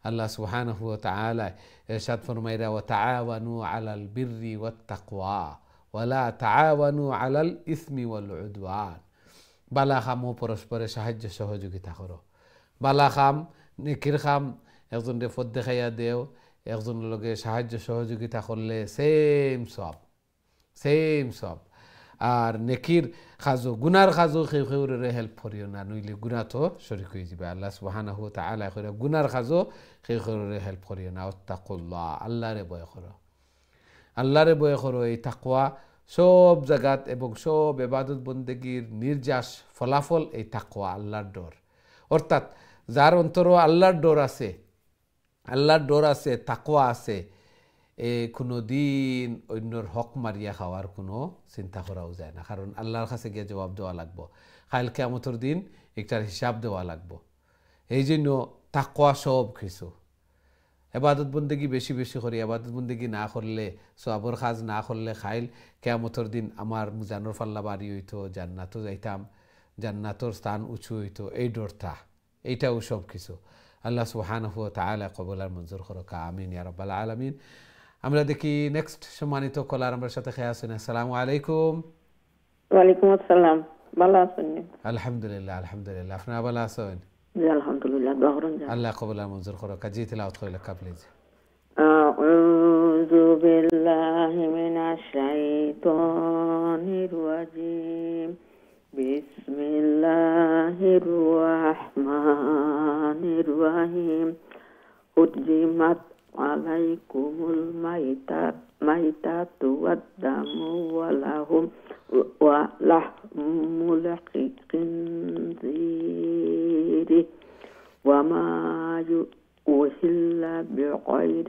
আল্লাহ সুবহানাহু ওয়া তাআলা ইরশাদ ফরমাইরা ওয়া তাআওয়ানু আলাল বিররি ওয়াত তাকওয়া ওয়া লা তাআওয়ানু আলাল ইসমি ওয়াল উদওয়ান। বালা খামও পরস্পরে সাহায্য সহযোগিতা করো। বালা খাম নেকির খাম একজনের পথ দেখাইয়া দেও, একজনের লগে সাহায্য সহযোগিতা করলে সেম সব। আর নেকির খাজো গুনার খাজো খেউরে হেল্প করিও না, নইলে গুনা তো শরীক হয়ে যাবে। আল্লাহ সুবহানাহু ওয়া তাআলা কইরা গুনার খাজো খেউরে হেল্প করিও না। ওয়াত্তাকুল্লাহ, আল্লাহরে ভয় করো। এই তাকওয়া সব জায়গাত এবং সব ইবাদত বন্দেগীর নির্যাস ফলাফল এই তাকওয়া, আল্লাহর ডর। অর্থাৎ যার অন্তর আল্লাহর ডর আছে, তাকওয়া আছে, কোনো দিন অন্যর হক মারিয়া খাওয়ার কোনো চিন্তা করাও যায় না। কারণ আল্লাহর কাছে গিয়ে জবাব দেওয়া লাগবো, কাল কিয়ামতের দিন একটার হিসাব দেওয়া লাগবো। এই জন্য তাকওয়া সব কিছু। ইবাদত বন্দেগী বেশি বেশি করি, ইবাদত বন্দেগী না করলে, সওয়াবর কাজ না করলে খাইল কিয়ামতের দিন আমার জানোর পাল্লা বাড়ি হইতো, জান্নাতও যাইতাম, জান্নাতর স্থান উঁচু হইতো। এই ডরটা, এইটাও সব কিছু। আল্লাহ সুবহানাহু ওয়া তাআলা কবুল আর মঞ্জুর করুকা। আমিন ইয়া রাব্বাল আলামিন। আমরা দেখি নেক্সট সম্মানিত কলার আমার সাথে খেয়ে আছেন। আসসালামু আলাইকুম। ওয়ালাইকুম আসসালাম। ভালো আছেন? আলহামদুলিল্লাহ আলহামদুলিল্লাহ। আপনারা ভালো আছেন? জি আলহামদুলিল্লাহ। দোয়া করুন। আল্লাহ কবুল আর মঞ্জুর করুকা। জি তিলাওয়াত কইলা প্লিজ। আউযু বিল্লাহি মিনাশ শাইতানির রাজিম। বিসমিল্লাহির রহমানির রহিম। হুররিমাত আলাইকুমুল মাইতাতু ওয়াদ-দামু ওয়া লাহুম ولحم الخنزير وما أهل بغير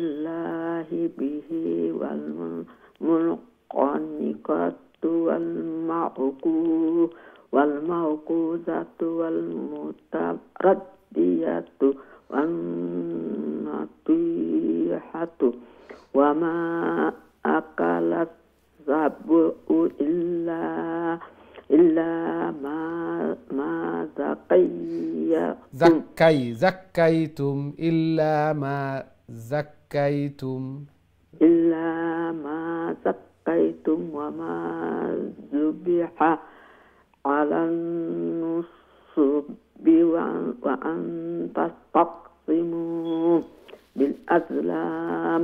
الله به والمنخنقة والموقوذة والمتردية والنطيحة وما أكل السبع إلا ما زكيتم إلا ما زكيتم وما ذبح على النصب وأن تستقسموا بالأزلام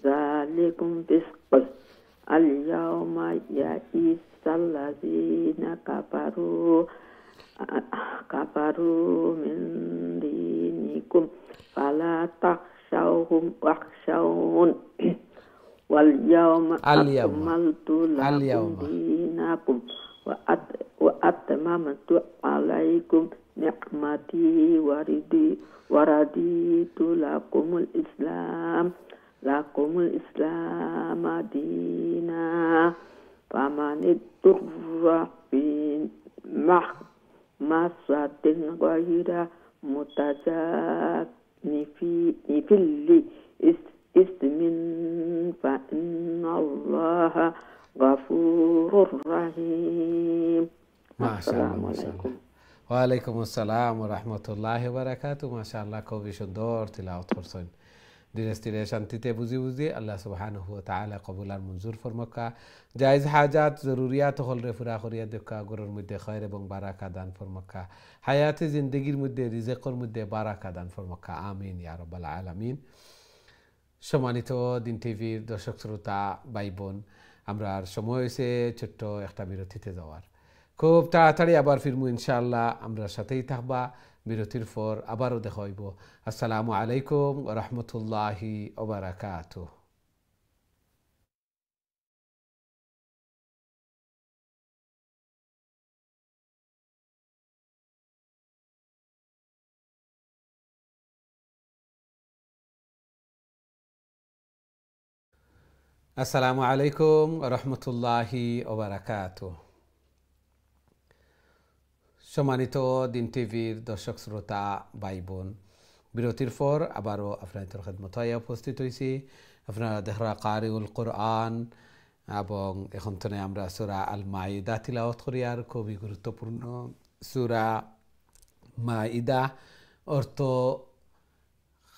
ذلكم فسق اليوم يئس الذين كفروا من دينكم فلا تخشوهم واخشون واليوم أكملت لكم دينكم وأتممت عليكم نعمتي ورديت لكم الإسلام دينا فمن اضطر في محمصة غير متجانف لإثم فإن الله غفور رحيم. ما شاء الله. ওয়ালাইকুম আসসালাম ওয়া রাহমাতুল্লাহি ওয়া বারাকাতুহু। মাশাআল্লাহ, খুবই সুন্দর তিলাওয়াত করছেন। ধীরে ধীরে শান্তিতে বুঝি বুঝি আল্লাহ সুবহানাহু ওয়া তাআলা কবুল আর মঞ্জুর ফরমাক্কা। জায়েজ হাজাত জরুরিয়াত হলরে পুরা করিয়া দেখা, গরুর মধ্যে খৈর এবং বারাকা দান ফরমাক্কা। হায়াতে জিন্দেগির মধ্যে রিজেকের মধ্যে বারাকা দান ফরমাক্কা। আমিন ইয়া রাব্বাল আলামিন। সম্মানিত দিন টিভির দর্শক শ্রোতা ভাই বোন, আমরা আর সময় হয়েছে ছোট্ট একটা বিরতিতে যাওয়ার। খুব তাড়াতাড়ি আবার ফিরমু ইনশাআল্লাহ। আমরা সাথেই থাকবা। বিরতির পর আবারও দেখা হইব। আসসালামু আলাইকুম ওয়া রাহমাতুল্লাহি ওয়া বারাকাতুহু। আসসালামু আলাইকুম ওয়া রাহমাতুল্লাহি ওয়া বারাকাতুহু। সম্মানিত দিন টিভির দর্শক শ্রোতা ভাই বোন, বিরতির পর আবারও আপনাদের খেদমতে উপস্থিত হয়েছি। আপনারা দেখরা কারিউল কোরআন এবং এখন তো আমরা সূরা আল মাইদা তিলাওয়াত করি। আর খুবই গুরুত্বপূর্ণ সূরা মাইদা অর্থ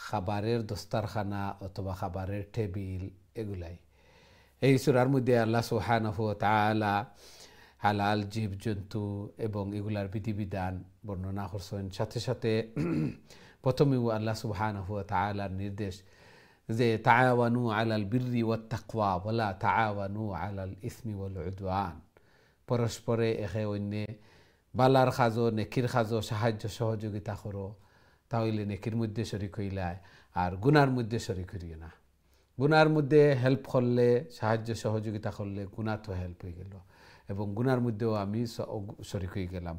খাবারের দস্তারখানা অথবা খাবারের টেবিল, এগুলাই। এই সূরার মধ্যে আল্লাহ সুবহানাহু ওয়া তাআলা হালাল জীবজন্তু এবং এগুলার বিধিবিধান বর্ণনা করছেন। সাথে সাথে প্রথমেও আল্লাহ সুবহানাহু ওয়া তাআলার নির্দেশ যে তাআওয়ানু আলাল বিররি ওয়াত তাকওয়া ওয়ালা তাআওয়ানু আলাল ইসমি ওয়াল উদওয়ান, পরস্পরে একে অন্যে বালার খাজো নেকির খাজো সাহায্য সহযোগিতা করো, তাহলে নেকির মধ্যে শরীক হইলাই আর গুনার মধ্যে শরীক হইও না। গুনার মধ্যে হেল্প করলে, সাহায্য সহযোগিতা করলে গুনাহ তো হেল্প হয়ে গেল এবং গুনার মধ্যেও আমি শরীক হয়ে গেলাম।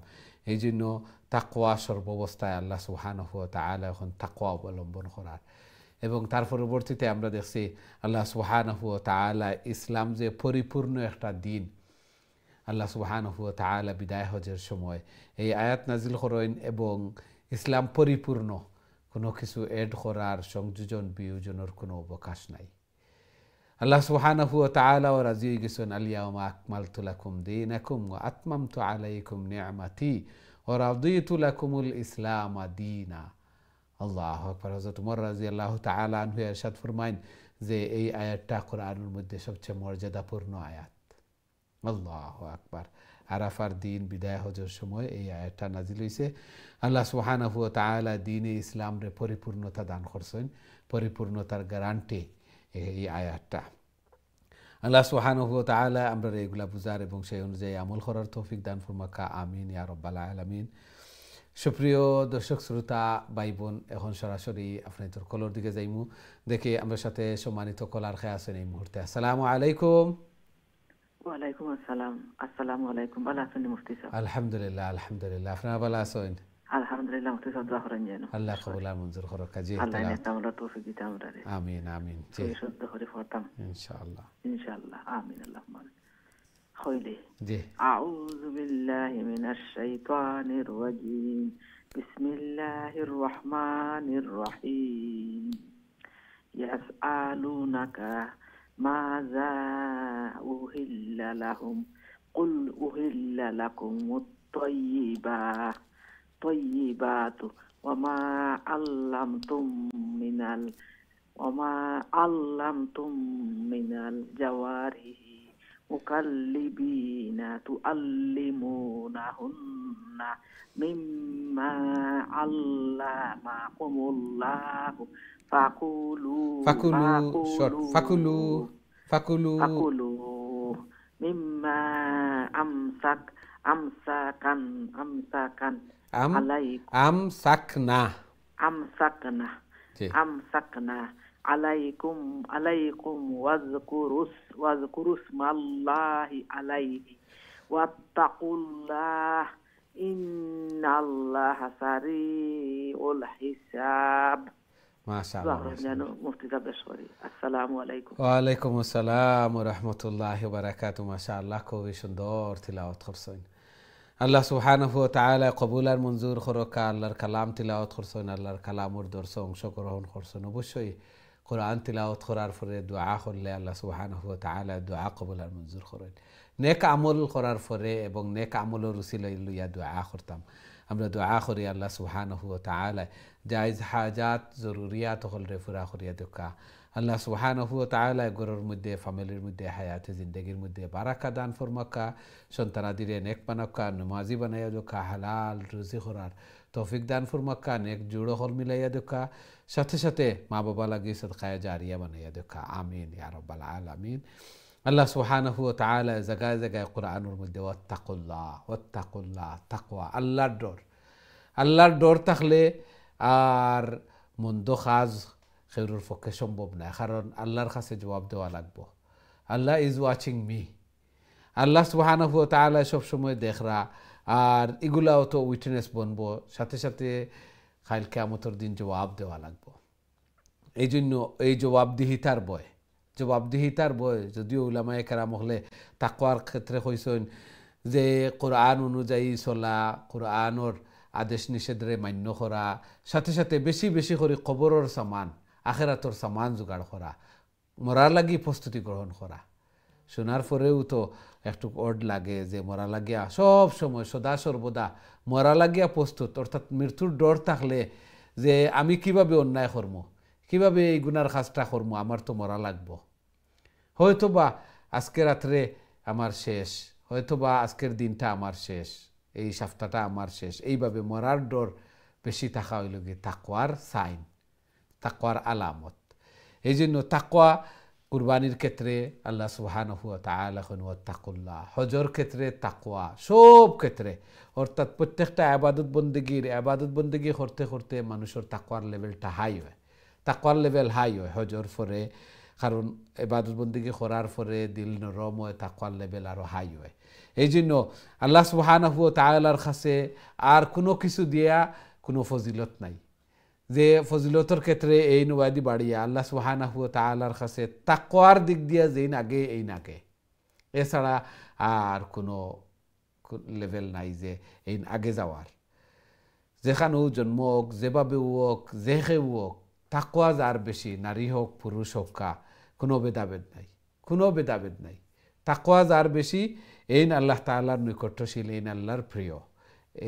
এই জন্য তাকওয়া সর্বাবস্থায় আল্লাহ সুবহানাহু ওয়া তাআলা এখন তাকওয়া অবলম্বন করার। এবং তার পরবর্তীতে আমরা দেখছি আল্লাহ সুবহানাহু ওয়া তাআলা ইসলাম যে পরিপূর্ণ একটা দিন, আল্লাহ সুবহানাহু ওয়া তাআলা বিদায় হজের সময় এই আয়াত নাজিল করেন এবং ইসলাম পরিপূর্ণ, কোনো কিছু এড করার সংযোজন বিয়োজনের কোনো অবকাশ নাই। আল্লাহ সুবহানাহু ওয়া তাআলা রাজি হয়ে গেছেন, আল-ইয়াওমা আকমালতু লাকুম দীনাকুম ওয়া আতমামতু আলাইকুম নি'মাতি ওয়া রাদিতু লাকুমুল ইসলাম দীনা। আল্লাহু আকবার। হযরত উমর রাদিয়াল্লাহু তাআলা আনহু ইরশাদ ফরমায়েন যে এই আয়াতটা কোরআনের মধ্যে সবচেয়ে মর্যাদাপূর্ণ আয়াত। আল্লাহু আকবার। আরাফার দিন বিদায় হজের সময় এই আয়াতটা নাজিল হয়েছে। আল্লাহ সুবহানাহু ওয়া তাআলা দ্বীনে ইসলামরে পরিপূর্ণতা দান করছেন, পরিপূর্ণতার গ্যারান্টি এই আয়াতটা। আল্লাহ সুবহানাহু ওয়া তাআলা আমরা এগুলা বুঝার এবং সেই অনুযায়ী আমল করার তৌফিক দান ফরমাক্কা। আমিন ইয়া রাব্বাল আলামিন। সুপ্রিয় দর্শক শ্রোতা ভাই বোন, এখন সরাসরি আপনাদের কলর দিকে যাইমু। দেখি আমার সাথে সম্মানিত কলার খেয়ে আছেন এই মুহূর্তে। আসসালামু আলাইকুম। ওয়ালাইকুম আসসালাম। আসসালামু আলাইকুম। ভালো আছেন মুফতি সাহেব? আলহামদুলিল্লাহ, আলহামদুলিল্লাহ। আপনারা ভালো আছেন? আলহামদুলিল্লাহ মুফতি সাহেব, দোয়া করেন যেন আল্লাহ কবুল আর মঞ্জুর করুক। জি আল্লাহ নেতা আমরা তৌফিক দিতে আমরা রে। আমিন আমিন। জি শুদ্ধ করে পড়তাম ইনশাআল্লাহ ইনশাআল্লাহ। আমিন আল্লাহুম্মা হইলে। জি আউযু বিল্লাহি মিনাশ শাইতানির রাজীম। বিসমিল্লাহির রহমানির রহিম। ইয়াসআলুনাকা মাযা উহিল্লা লাহুম কুল উহিল্লা লাকুমুত طيبات وما علمتم من الجوارح مكلبين تعلمونهن مما علمكم الله فكلوا مما أمسكن আমসাকনা عليكم واذكروا اسم الله عليه واتقوا الله إن الله سريع الحساب। মাশাআল্লাহ। মুফতি সাহেব বেশরি, আসসালামু আলাইকুম। ওয়ালাইকুম আসসালাম ওয়া রাহমাতুল্লাহি ওয়া বারাকাতুহু। মাশাআল্লাহ, খুবই সুন্দর তিলাওয়াত করছেন। আল্লাহ সুবহানাহু ওয়া তাআলা কবুল আর মঞ্জুর করুক। আল্লাহর কালাম তিলাওয়াত করছেন, আল্লাহর কালামের দর্শে অংশগ্রহণ করছেন। অবশ্যই কোরআন তিলাওয়াত করার পরে দোয়া করলে আল্লাহ সুবহানাহু ওয়া তাআলা দোয়া কবুল আর মঞ্জুর করেন। নেক আমল করার পরে এবং নেক আমলের উসিলায় লইয়া দোয়া করতাম। আমরা দোয়া করি আল্লাহ সুবহানাহু ওয়া তাআলা জায়েজ হাজাত জরুরিয়াত হলরে পুরা করিয়া দেখা। আল্লাহ সুবহানাহু ওয়া তাআলা ঘরের মধ্যে, ফ্যামিলির মধ্যে, হায়াতে জিন্দগির মধ্যে বারাকা দান ফরমাকা, সন্তানাদিরে নেক বানাকা, নমাজি বানাইয়া দেখা, হালাল রুজি করার তৌফিক দান ফরমাকা, নেক জুড়ো হল মিলাইয়া দেখা, সাথে সাথে মা বাবা লাগি সদকায়ে জারিয়া বানাইয়া দেখা। আমিন ইয়া রাব্বাল আলামিন। আল্লাহ সুবহানাহু ওয়া তাআলা জায়গায় জায়গায় কোরআনের মধ্যে ওয়াত্তাকুল্লাহ তাকওয়া, আল্লাহর ডর থাকলে আর মন্দ কাজ খেরুর পক্ষে সম্ভব না, কারণ আল্লাহর কাছে জবাব দেওয়া লাগবো। আল্লাহ ইজ ওয়াচিং মি। আল্লাহ সুবহানাহু ওয়া তাআলা সবসময় দেখরা, আর এগুলাও তো উইটনেস বনবো, সাথে সাথে কাল কিয়ামতের দিন জবাব দেওয়া লাগবো। এই জন্য এই জবাবদিহিতার বয় যদিও উলামায়ে কেরাম হলে তাকওয়ার ক্ষেত্রে কইছেন যে কোরআন অনুযায়ী চলা, কোরআনের আদেশ নিষেধরে মান্য করা, সাথে সাথে বেশি বেশি করে কবরের সামান, আখেরাতর সামান জোগাড় করা, মরার লাগি প্রস্তুতি গ্রহণ করা। শোনার পরেও তো একটু অড লাগে যে মরা লাগিয়া সব সময় সদা সর্বদা মরা লাগিয়া প্রস্তুত, অর্থাৎ মৃত্যুর ডর থাকলে যে আমি কিভাবে অন্যায় করব, কিভাবে এই গুনার কাজটা করবো, আমার তো মরা লাগবো, হয়তোবা আজকে রাত্রে আমার শেষ, হয়তোবা আজকের দিনটা আমার শেষ, এই সপ্তাহটা আমার শেষ, এইভাবে মরার ডর বেশি থাকা হইল কি তাকওয়ার সাইন, তাকওয়ার আলামত। এই জন্য তাকওয়া কুরবানির ক্ষেত্রে আল্লাহ সুবহানাহু ওয়া তাআলা ওয়াত্তাকুল্লাহ, হজর ক্ষেত্রে তাকওয়া, সব ক্ষেত্রে, অর্থাৎ প্রত্যেকটা ইবাদত বন্দেগী করতে করতে মানুষের তাকওয়ার লেভেলটা হাই হয়, তাকওয়ার লেভেল হাই হয় হজর পরে, কারণ ইবাদত বন্দেগী করার পরে দিল নরম হয়, তাকওয়ার লেভেল আরো হাই হয়। এই জন্য আল্লাহ সুবহানাহু ওয়া তাআলার কাছে আর কোনো কিছু দিয়া কোনো ফজিলত নাই, যে ফজিলতর ক্ষেত্রে এই নবাদি বাড়িয়া আল্লাহ সুবহানাহু ওয়া তাআলার কাছে তাকওয়ার দিক দিয়া যেইন আগে এই নাগে, এছাড়া আর কোনো লেভেল নাই যে এই আগে যাওয়ার। যেখানেও জন্ম হোক, যেভাবে হোক, যেহে হোক, তাকওয়া যার বেশি, নারী হোক পুরুষ হোক, কোনো ভেদাভেদ নাই। তাকওয়া যার বেশি এইন আল্লাহ তাআলার নিকটশীল, এইন আল্লাহর প্রিয়,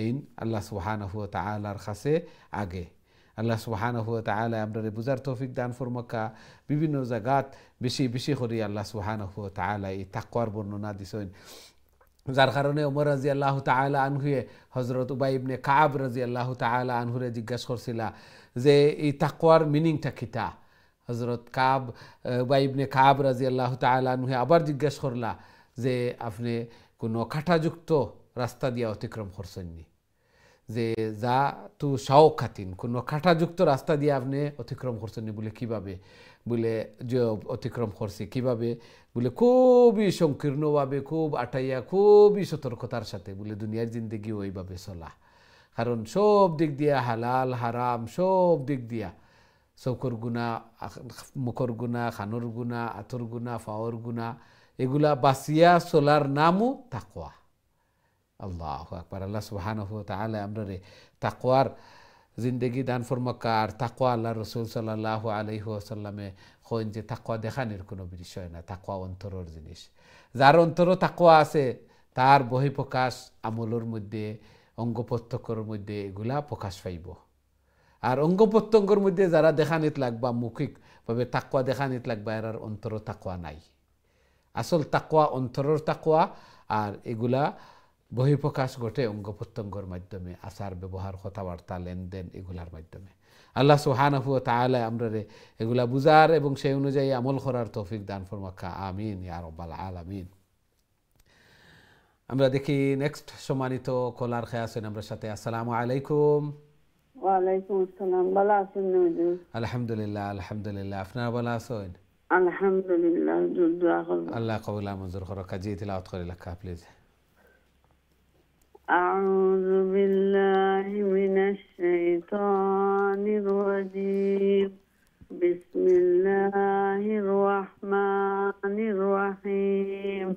এইন আল্লাহ সুবহানাহু ওয়া তাআলার কাছে আগে। আল্লাহ সুবহানাহু ওয়া তাআলা আমরা বুঝার তৌফিক দান ফরমাকা। বিভিন্ন জায়গাত বেশি বেশি করে আল্লাহ সুবহানাহু ওয়া তাআলা এই তাকওয়ার বর্ণনা দিছেন, যার কারণে ওমর রাদিয়াল্লাহু তাআলা আনহুয়ে হযরত উবাই ইবনে কাব রাদিয়াল্লাহু তাআলা আনহুরে জিজ্ঞাসা করছিলা যে এই তাকওয়ার মিনিংটা কিতা। হযরত উবাই ইবনে কাব রাদিয়াল্লাহু তাআলা আনহুয়ে আবার জিজ্ঞাসা করলা যে আপনি কোনো কাঁটাযুক্ত রাস্তা দিয়া অতিক্রম করছেননি, যে যা তু শাওকাতিন, কোনো কাঁটাযুক্ত রাস্তা দিয়ে আপনি অতিক্রম করছেন বলে কিভাবে, বলে যে অতিক্রম করছি কিভাবে, বলে খুবই সংকীর্ণভাবে, খুব আটাইয়া, খুবই সতর্কতার সাথে, বলে দুনিয়ার জিন্দগি ওইভাবে চলা। কারণ সব দিক দিয়া হালাল হারাম, সব দিক দিয়া চৌকর গুণা, মুখর গুণা, খানোর গুণা, আতর গুণা, ফাওয়ার গুণা, এগুলা বাঁচিয়া চলার নামও তাকওয়া। আল্লাহু আকবার। আল্লাহ সুবহানাহু ওয়া তাআলা আমরারে তাকওয়ার জিন্দেগি দান ফরমাক্কা। আর তাকওয়া আল্লাহ রসুল সাল্লাল্লাহু আলাইহি ওয়াসাল্লামে কইন যে তাকওয়া দেখানির কোনো বিষয় না, তাকওয়া অন্তরের জিনিস। যার অন্তরও তাকওয়া আছে তার বহিঃপ্রকাশ আমলের মধ্যে, অঙ্গ প্রত্যঙ্গের মধ্যে এগুলা প্রকাশ পাইব। আর অঙ্গ প্রত্যঙ্গের মধ্যে যারা দেখানিত লাগবা, মৌখিকভাবে তাকওয়া দেখানিত লাগবা, এরার অন্তর তাকওয়া নাই। আসল তাকওয়া অন্তরের তাকওয়া, আর এগুলা বহিঃপ্রকাশ ঘটে অঙ্গ প্রত্যঙ্গের মাধ্যমে, আচার ব্যবহার, কথাবার্তা, লেনদেন, এগুলার মাধ্যমে। আল্লাহ সুবহানাহু ওয়া তাআলা আমরারে এগুলা বুঝার এবং সেই অনুযায়ী আমল করার তৌফিক দান ফরমাক্কা। আমিন ইয়া রাব্বাল আলামিন। আমরা দেখি নেক্সট সম্মানিত কলার খেয়ে আছেন আমরা সাথে। আসসালামু আলাইকুম। ওয়ালাইকুম আসসালাম। ভালো আছেন হুজুর? আলহামদুলিল্লাহ, আলহামদুলিল্লাহ। আপনারা ভালো আছেন? আলহামদুলিল্লাহ। হুজুর দোয়া করবেন। আল্লাহ কবুল মঞ্জুর করুক। জি তিলাওয়াত করে লেখা প্লিজ। আউযু বিল্লাহি মিনাশ শাইতানির রাজীম। বিসমিল্লাহির রহমানির রহিম।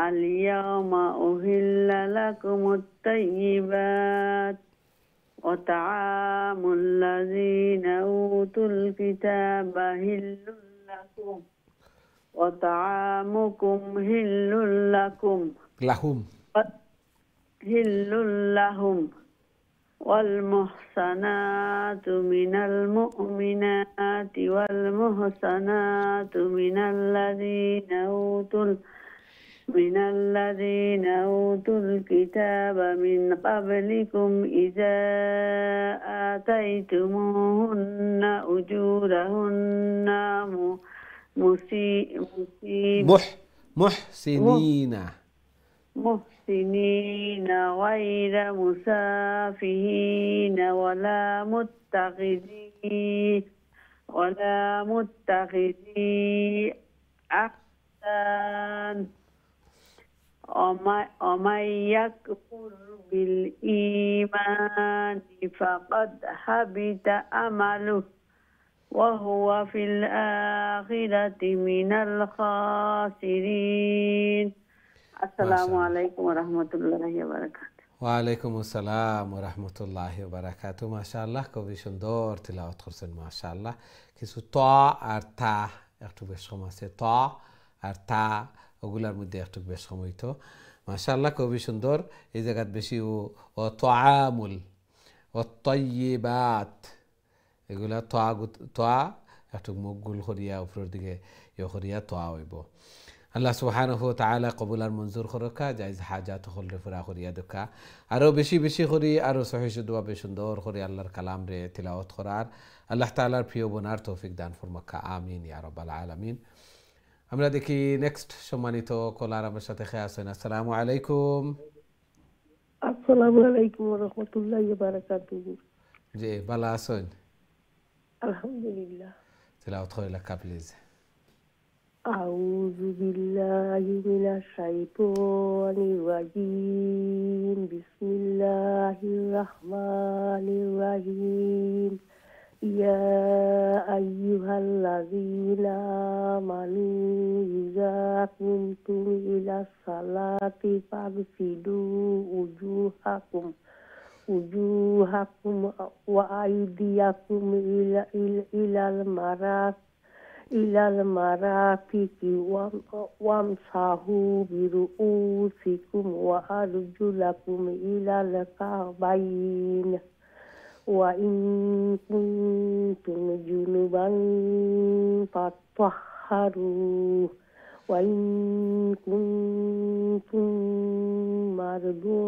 আল-ইয়াওমা উহিল্লা লাকুমুত তাইয়্যিবাত ওয়া তা'আমুল লাযীনা উতুল কিতাবা হিল্লুল লাকুম ওয়া তা'আমুকুম হিল্লুল লাকুম লাহুম ওয়াল মুহসানাতু মিনাল মুমিনাতি ওয়াল মুহসানাতু من الذين أوتوا الكتاب من قبلكم إذا آتيتموهن أجورهن محسنين غير مسافهين ولا متخذي أخدان ومن يكفر بالإيمان فقد حبط عمله وهو في الآخرة من الخاسرين. السلام عليكم ورحمة الله وبركاته. ওয়ালাইকুম আসসালাম ওয়া রাহমাতুল্লাহি ওয়া বারাকাতুহু। মাশাআল্লাহ, খুবই সুন্দর তিলাওয়াত করছেন মাশাআল্লাহ। কিছু ত আর তা একটু বেশ কম আছে, ত আর তা ওগুলার মধ্যে একটু বেশ কম হইতো। মাশাআল্লাহ, খুবই সুন্দর। এই জায়গাত বেশি ও তাআমুল ও তাইয়্যিবাত, এগুলা তোয়া একটু মুখ গুল করিয়া উপরের দিকে ইয়ে করিয়া তোয়া হইব। আল্লাহ সুবহানাহু ওয়া তাআলা কবুল আর মঞ্জুর করুকা, জায়েজ হাজাত হলরে পুরা করিয়া দেখা, আরো বেশি বেশি করি আরো সহিহ শুদ্ধভাবে সুন্দর করে আল্লাহর কালাম রে তিলাওয়াত করার আল্লাহ তাআলার প্রিয় বনার তৌফিক দান ফরমাক্কা। আমিন ইয়া রাব্বাল আলামিন। আমরা দেখি নেক্সট সম্মানিত কলার আমার সাথে খেয়ে আছেন। আসসালামু আলাইকুম। আসসালামু আলাইকুম ওয়া রাহমাতুল্লাহি ওয়া বারাকাতুহু। জি ভালো আছেন? আলহামদুলিল্লাহ। তিলাওয়াত করে লেখা প্লিজ। আউযু বিল্লাহি মিনাশ শাইতানির রাজীম। বিসমিল্লাহির রাহমানির রহিম। ইয়া আইয়ুহাল্লাযীনা আমানু ইযা কুমতুম ইলাস সালাতি ফাগসিলু উজুহাকুম ওয়া আইদিয়াকুম ইলাল মারাফিকি ওয়ামসাহু বিরুউসিকুম ওয়া আরজুলাকুম ইলাল কাবাইন ওয়া ইন কুনতুম জুনুবান ফাত্তাহহারু ওয়া ইন কুনতুম মারদু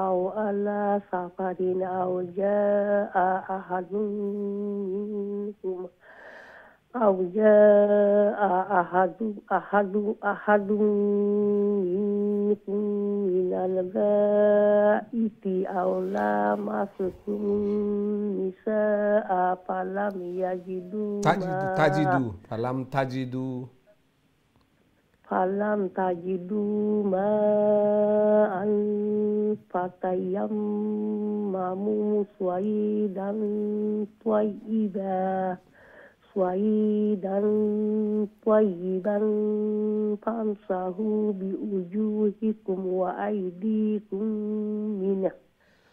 আও আলা সাফারিন আও জাআ আহাদুম মিনকুম أو جاء أحد منكم من الغائط أو لامستم النساء فلم يجدوا ماء فتيمموا صعيدا طيبا فامسحوا بوجوهكم وأيديكم منه.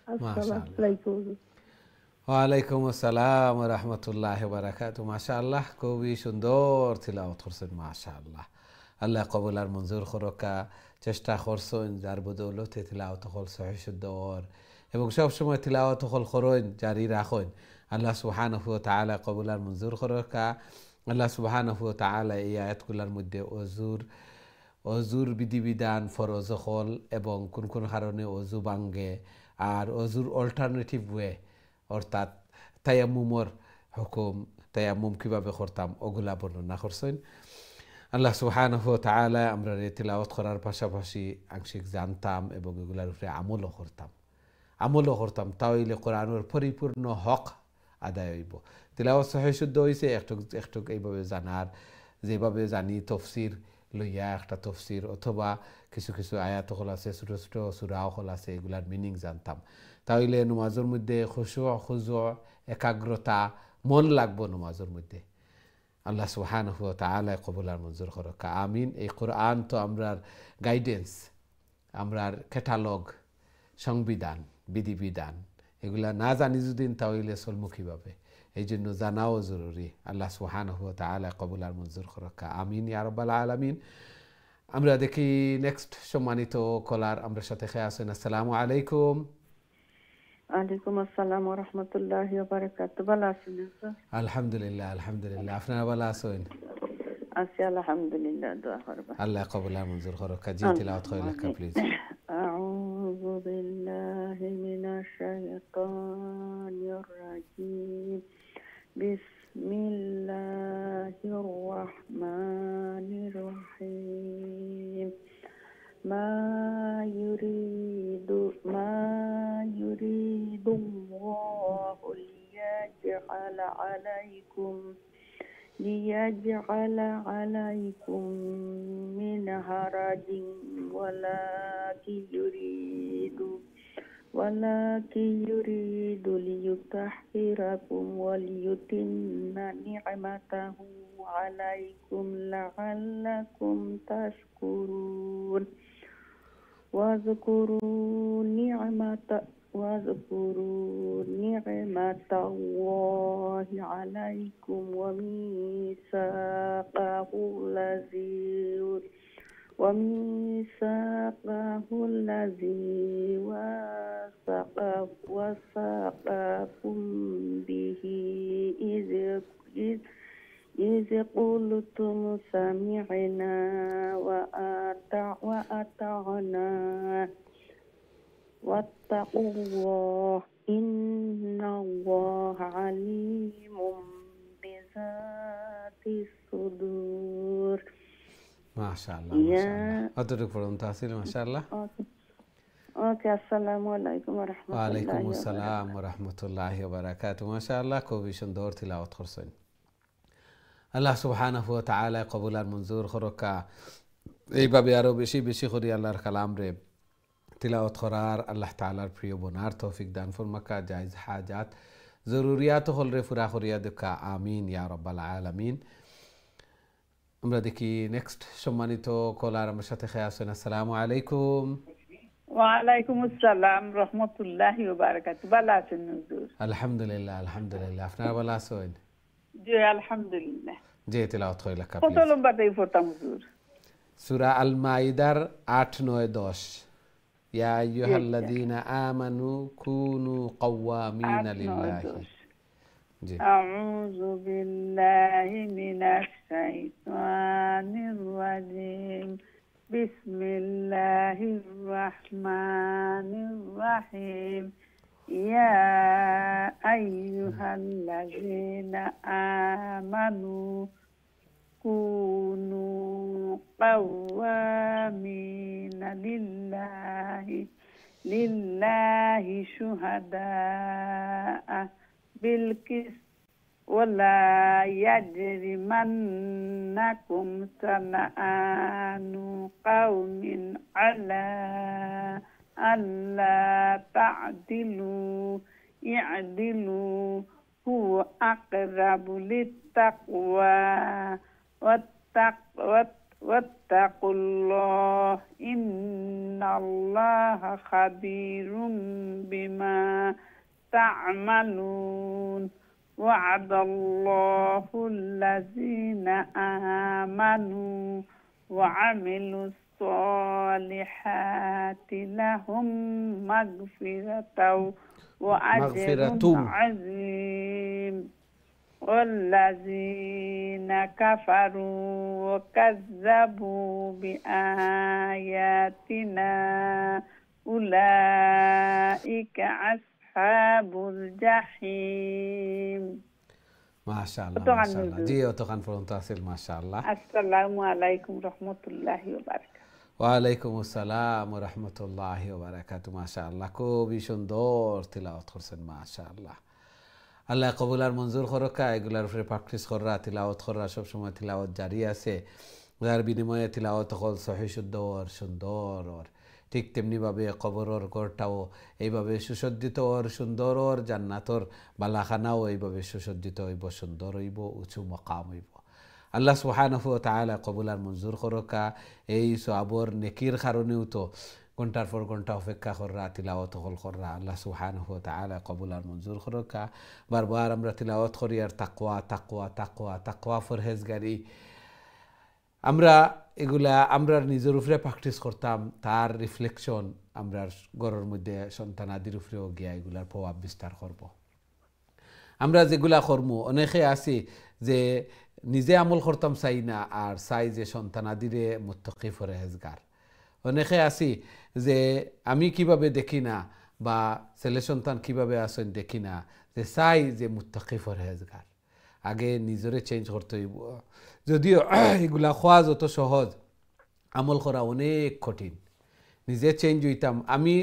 السلام عليكم. ওয়ালাইকুম আসসালাম ওয়া রাহমাতুল্লাহি ওয়া বারাকাতুহু। মাশাআল্লাহ, খুবই সুন্দর তিলাওয়াত করছেন। মাশাআল্লাহ, আল্লাহ কবুল আর মঞ্জুর করকা। চেষ্টা করছেন যার বদৌলতে তিলাওয়াত হল সহিহ শুদ্ধ এবং সবসময় তিলাওয়াত হল করেন, জারি রাখেন। আল্লাহ সুবহানাহু ওয়া তাআলা কবুল আর মঞ্জুর করকা। আল্লাহ সুবহানাহু ওয়া তাআলা এই আয়াতগুলোর মধ্যে অজুর বিধিবিধান, ফরজ হল এবং কোন কোন কারণে অজু ভাঙ্গে আর অজুর অল্টারনেটিভ ওয়ে অর্থাৎ তায়াম্মুমর হুকুম, তায়াম্মুম কীভাবে করতাম ওগুলা বর্ণনা করছেন। আল্লাহ সুবহানাহু ওয়া তাআলা আমরা তিলাওয়াত করার পাশাপাশি আংশিক জানতাম এবং এগুলার উপরে আমলও করতাম তাহলে কোরআনের পরিপূর্ণ হক আদায় হইব। তিলাওয়াত সহিহ শুদ্ধ হয়েছে একটু এইভাবে জানার, যেভাবে জানি তফসির লইয়া একটা তফসির অথবা কিছু কিছু আয়াত হল আছে, ছোটো ছোটো সূরা হল আছে, এগুলার মিনিং জানতাম। তাহলে নমাজের মধ্যে খুশু একাগ্রতা মন লাগবো নমাজের মধ্যে। আল্লাহ সুবহানাহু ওয়া তাআলা কবুল আর মঞ্জুর করুক, আমিন। এই কোরআন তো আমরার গাইডেন্স, আমরার ক্যাটালগ, সংবিধান, বিধিবিধান এগুলা না জানি যদি তাহলে চলমু কীভাবে, এই জন্য জানাও জরুরি। আল্লাহ সুবহানাহু ওয়া তাআলা কবুল আর মঞ্জুর করুক, আমিন ইয়া রাব্বাল আলামিন। আমরা দেখি নেক্সট সম্মানিত কলার আমরা সাথে খেয়ে আছেন। আসসালামু আলাইকুম। ওয়ালাইকুম আসসালাম ওয়া রাহমাতুল্লাহি ওয়া বারাকাতুহু। ভালো আছেন স্যার? আলহামদুলিল্লাহ, আপনারা ভালো আছেন? আছি আলহামদুলিল্লাহ, দোয়া করবা। আল্লাহ কবুল আর মঞ্জুর করুক। জি তিলাওয়াত করে লেখা প্লিজ। আউযু বিল্লাহি মিনাশ শাইতানির রাজিম। বিসমিল্লাহির রাহমানির রাহিম। ما يريد الله ليجعل عليكم من حرج ولكن يريد ليطهركم وليتم نعمته عليكم لعلكم تشكرون. واذكروا نعمة الله عليكم وميثاقه الذي وثقكم به إذ قلتم سمعنا وأطعنا واتقوا الله إن الله عليم بذات الصدور. ما شاء الله أترك فرون تحصيل ما شاء الله. اوكي السلام عليكم ورحمة الله وعليكم السلام ورحمة الله وبركاته. ما شاء الله খুবই সুন্দর তিলাওয়াত করছেন। আল্লাহ সুবহানাহু ওয়া তাআলা কবুল আর মঞ্জুর করুকা। এইভাবে আরো বেশি বেশি করে আল্লাহর কালাম রে তিলাওয়াত করার আল্লাহ তাআলার প্রিয় বনার তৌফিক দান ফরমাকা। জায়েজ হাজাত জরুরিয়াত হল রে পুরা করিয়া দেখা, আমিন ইয়া রাব্বাল আলামিন। আমরা দেখি নেক্সট সম্মানিত কলার আমার সাথে খেয়ে আছেন। আসসালামু আলাইকুম। ওয়ালাইকুম আসসালাম রাহমাতুল্লাহি ওয়া বারাকাতুহু। ভালো আছেন হুজুর? আলহামদুলিল্লাহ, আপনারা ভালো আছেন? জি আলহামদুলিল্লাহ। জি তিলাওয়াত হইলা কত নম্বর দেই পড়তাম হুজুর? সূরা আল মাইদার 8, 9, 10। ইয়া আইয়ুহাল্লাযীনা আমানু কুনু কওয়ামিনা লিল্লাহি। জি। আউযু বিল্লাহি মিনাশ শাইতানির রাজিম। বিসমিল্লাহির রাহমানির রাহিম। ইয়া আইয়ুহাল্লাযীনা আমানু কুনু কাওয়ামিনা লিল্লাহি শুহাদাআ বিল কিস ওয়ালা ইয়াজরিমান্নাকুম সানাআনু কাউমিন আলা আল্লা তা'দিলু i'দিলু হুয়া আকরাবু লিত্তাকওয়া ওয়াত্তাকুল্লাহ ইন্নাল্লাহা খাবীরুম বিমা তা'মালুন ওয়া'দাল্লাহু আল্লাযীনা আমানু ওয়া আমিলুস সালিহাতি লাহুম মাগফিরাতাও ওয়া আজরুন আযীম والذين كفروا وكذبوا بآياتنا أولئك أصحاب الجحيم মাশাআল্লাহ মাশাআল্লাহ জি অতখান পর্যন্ত আছিল মাশাআল্লাহ আসসালামু আলাইকুম রহমতুল্লাহি ওয়া বারাকাতুহু ওয়ালাইকুম আসসালাম ওয়া রাহমাতুল্লাহি ওয়া বারাকাতুহু মাশাআল্লাহ খুবই সুন্দর তিলাওয়াত করছেন মাশাআল্লাহ আল্লাহ কবুল আর মঞ্জুর করকা এগুলার উপরে প্র্যাকটিস করা তিলাওয়াত করা সব সময় তিলাওয়াত জারি আছে যার বিনিময়ে তিলাওয়াত হল সহি শুদ্ধ ওর সুন্দর ওর ঠিক তেমনিভাবে কবরের ঘরটাও এইভাবে সুসজ্জিত ওর সুন্দর ওর জান্নাতর বালাখানাও এইভাবে সুসজ্জিত হইব সুন্দর হইব উঁচু মকাম হইব আল্লাহ সুবহানাহু ওয়া তাআলা কবুল আর মঞ্জুর করকা এই সওয়াবর নেকির কারণেও তো ঘন্টার পর ঘন্টা অপেক্ষা করা তিলাওয়াত হল করা আল্লাহ সুবহানাহু ওয়া তাআলা কবুল আর মঞ্জুর করকা বারবার আমরা তিলাওয়াত করি আর তাকওয়া তাকওয়া তাকওয়া তাকওয়া ফরহেজগারি আমরা এগুলা আমরা নিজের উপরে প্র্যাকটিস করতাম তার রিফ্লেকশন আমরা ঘরের মধ্যে সন্তানাদির উপরেও গিয়া এগুলার প্রভাব বিস্তার করব আমরা যেগুলা কর্ম অনেকে আছি যে নিজে আমল করতাম চাই না আর চাই যে সন্তানাদিরে মুত্তাকি ফরহেজগার অনেকে আছি যে আমি কিভাবে দেখি না বা ছেলে সন্তান কিভাবে আসেন দেখি না যে চাই যে মুত্তাকি ফরহেজগার আগে নিজরে চেঞ্জ করতে হইব যদিও এগুলা খোয়া যত সহজ আমল করা অনেক কঠিন নিজে চেঞ্জ হইতাম আমি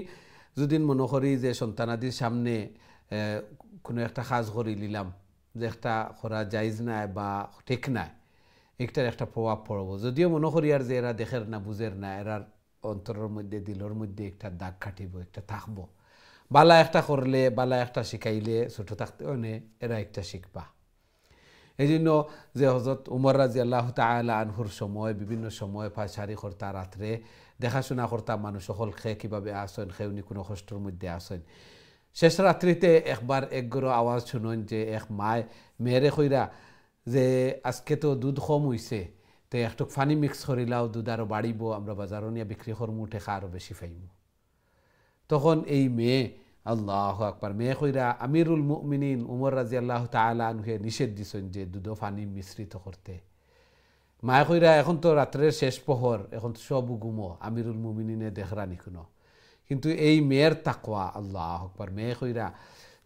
যদি মনে করি যে সন্তানাদির সামনে কোনো একটা কাজ করি নিলাম যে একটা করা জায়জ নাই বা ঠিক নাই একটার একটা প্রভাব পড়ব যদিও মনে করি আর যে এরা দেখের না বুঝের না এরার অন্তরের মধ্যে দিলর মধ্যে একটা দাগ কাটিব একটা থাকবো বালা একটা করলে বালা একটা শিখাইলে ছোটো থাকতে অনে এরা একটা শিখবা এই জন্য যে হযরত উমর রাদিয়াল্লাহু তাআলা আনহুর সময় বিভিন্ন সময় পাশারি করতা রাত্রে দেখাশোনা করতা মানুষ সকল খেয়ে কীভাবে আসেন খেউনি কোনো কষ্টের মধ্যে আসেন শেষ রাত্রিতে একবার একগরো আওয়াজ শুনেন যে এক মায় মেয়েরে কইরা যে আজকে তো দুধ কম হইছে তো একটু পানি মিক্স করিলাও দুধ আরও বাড়িব আমরা বাজারও নিয়ে বিক্রি করমু টেকা আরও বেশি পাইব তখন এই মেয়ে আল্লাহু আকবার মেয়ে কইরা আমিরুল মুমিনিন উমর রাদিয়াল্লাহু তাআলা আনহুকে নিষেধ দিছেন যে দুধ পানি মিশ্রিত করতে মায়ে কইরা এখন তো রাত্রের শেষ প্রহর এখন তো সব ঘুমো আমিরুল মুমিনিনে দেখরা নিকুনো কিন্তু এই মেয়ের তাকওয়া আল্লাহু আকবার মেয়ে কইরা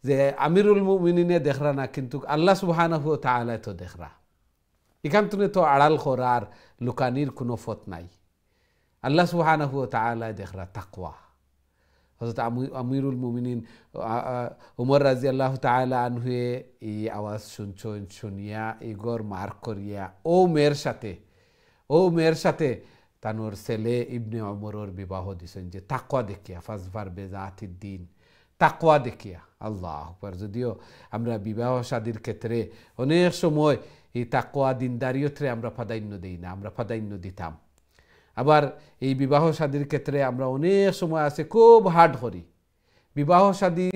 যে আমিরুল মুমিনিনে দেখরা না কিন্তু আল্লাহ সুবহানাহু ওয়া তাআলা তো দেখরা এখান থেকে তো আড়াল করার লুকানির কোনো পথ নাই আল্লাহ সুবহানাহু ওয়া তাআলা দেখরা তাকওয়া হযরত আমিরুল মুমিনিন উমর রাদিয়াল্লাহু তাআলা আনহুয়ে এই আওয়াজ শুনিয়া এই গর মার্ক করিয়া ও মেয়ের সাথে তানোর ছেলে ইবনে ওমরের বিবাহ দিছেন যে তাকওয়া দেখিয়া ফাজফার বেজাতিদ দিন তাকওয়া দেখিয়া আল্লাহু আকবার যদিও আমরা বিবাহ শাদীর ক্ষেত্রে অনেক সময় এই তাকওয়া দিনদারিয়তরে আমরা প্রাধান্য দেই না আমরা প্রাধান্য দিতাম আবার এই বিবাহ শাদীর ক্ষেত্রে আমরা অনেক সময় আছে খুব হার্ড করি বিবাহ শাদী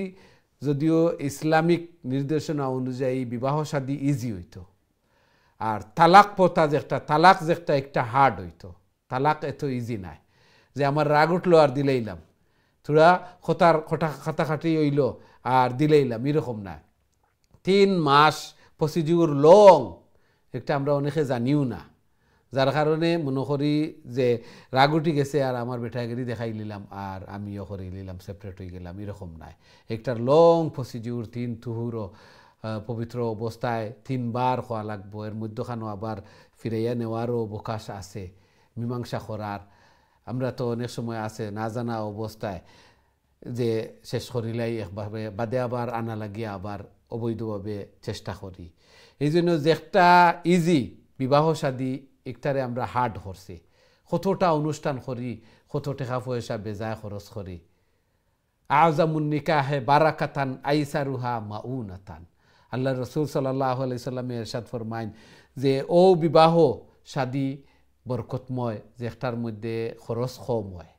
যদিও ইসলামিক নির্দেশনা অনুযায়ী বিবাহ শাদী ইজি হইতো আর তালাক প্রথা যে একটা হার্ড হইতো তালাক এত ইজি নাই যে আমার রাগ উঠলো আর দিলেইলাম থোড়া খাটাখাটি হইল আর দিলেইলাম এরকম না 3 মাস প্রসিডিউর লং একটা আমরা অনেকে জানিও না যার কারণে মনে করি যে রাগ উঠি গেছে আর আমার বেটাগিরি দেখাই নিলাম আর আমিও করে নিলাম সেপারেট হয়ে গেলাম এরকম নাই একটা লং প্রসিডিউর 3 তুহুরও পবিত্র অবস্থায় 3 বার খাওয়া লাগবো এর মধ্যখানেও আবার ফিরাইয়া নেওয়ারও অবকাশ আছে মীমাংসা করার আমরা তো অনেক সময় আছে না জানা অবস্থায় যে শেষ করিলাই একভাবে বাদে আবার আনা লাগিয়া আবার অবৈধভাবে চেষ্টা করি। এই জন্য যেটা ইজি বিবাহ শাদী একটারে আমরা হার্ড করছি, কতটা অনুষ্ঠান করি, কত টাকা পয়সা বেজায় খরচ করি। আযমুন নিকাহে বারাকাতান আইসারুহা মাউনাতান, আল্লাহ রসুল সাল্লাল্লাহু আলাইহি সাল্লামে ইরশাদ ফরমাইন যে ও বিবাহ শাদী বরকতময়, যেটার মধ্যে খরচ কম হয়।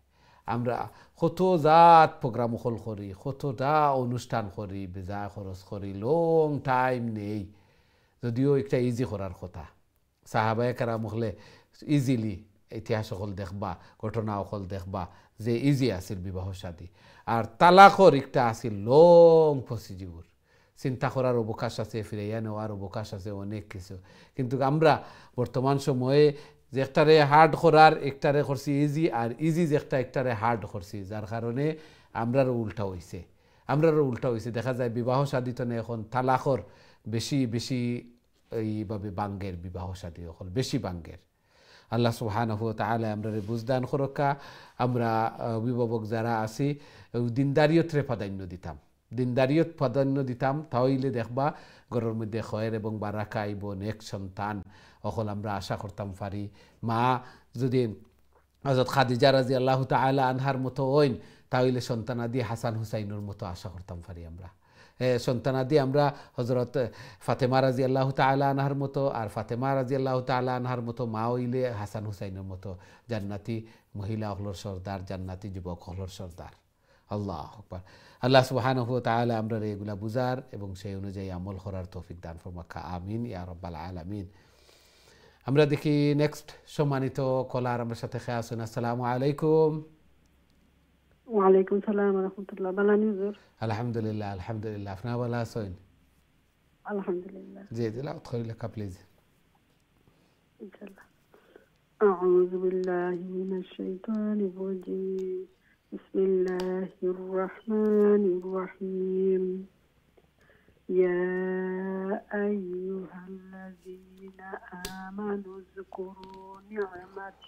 আমরা কত জাত প্রোগ্রাম হল করি, কতটা অনুষ্ঠান করি, বেজায় খরচ করি, লং টাইম নেই, যদিও একটা ইজি করার কথা। সাহাবায়ে কেরাম হলে ইজিলি ইতিহাস সকল দেখবা, ঘটনা সকল দেখবা যে ইজি আছিল বিবাহ শাদী। আর তালাকর একটা আছিল লং প্রসিডিউর, চিন্তা করার অবকাশ আছে, ফিরাইয়া নেওয়ার অবকাশ আছে, অনেক কিছু। কিন্তু আমরা বর্তমান সময়ে যে একটারে হার্ড করার একটারে করছি ইজি, আর ইজি যে একটারে হার্ড করছি, যার কারণে আমরারও উল্টা হয়েছে। দেখা যায় বিবাহ শাদী তো এখন তালাকর বেশি বেশি এইভাবে বাঙ্গের বিবাহ শাদী হল বেশি বাঙ্গের। আল্লাহ সুবহানাহু ওয়া তাআলা আমরারে বুঝদান করকা। আমরা অভিভাবক যারা আছি দিনদারিয়তরে প্রাধান্য দিতাম, তাহলে দেখবা ঘরের মধ্যে খয়ের এবং বারাকা আইব, নেক সন্তান অকল আমরা আশা করতাম পারি। মা যদি হযরত খাদিজা রাদিয়াল্লাহু তাআলা আনহার মতো হইন, তাহলে সন্তানাদি হাসান হুসাইনের মতো আশা করতাম পারি। আমরা সন্তানাদি আমরা হযরত ফাতেমা রাদিয়াল্লাহু তাআলা আনহার মতো, আর ফাতেমা রাদিয়াল্লাহু তাআলা আনহার মতো মা হইলে হাসান হুসাইনের মতো জান্নাতি মহিলা হলর সর্দার, জান্নাতি যুবক হলর সর্দার। আল্লাহু আকবার। আল্লাহ সুবহানাহু ওয়া তাআলা আমরা এগুলা বুঝার এবং সেই অনুযায়ী আমল করার তৌফিক দান ফরমাকা, আমিন ইয়া রাব্বাল আলামিন। আমরা দেখি নেক্সট সম্মানিত কলার আমার সাথে খেয়ে আসুন। আসসালামু আলাইকুম। ওয়ালাইকুম সালাম ওয়া রাহমাতুল্লাহ। ভালো আছেন হুজুর? আলহামদুলিল্লাহ আলহামদুলিল্লাহ, আপনারা ভালো আছেন? আলহামদুলিল্লাহ। জি দিলাওয়াত করি লেখা প্লিজ। ইনশাআল্লাহ। আউযু বিল্লাহি মিনাশ শাইতানির রাজীম। বিসমিল্লাহির রাহমানির রাহিম। يا أيها الذين آمنوا اذكروا نعمة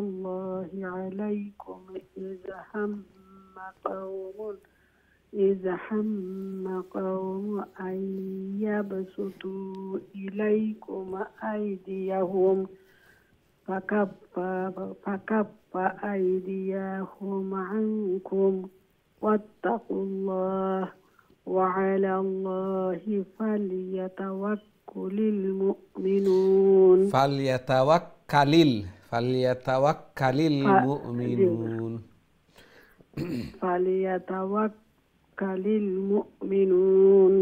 الله عليكم إذ هم قوم أن يبسطوا إليكم أيديهم فكف أيديهم عنكم واتقوا الله وعلى الله فليتوكل المؤمنون. فليتوكل المؤمنون. فليتوكل المؤمنون.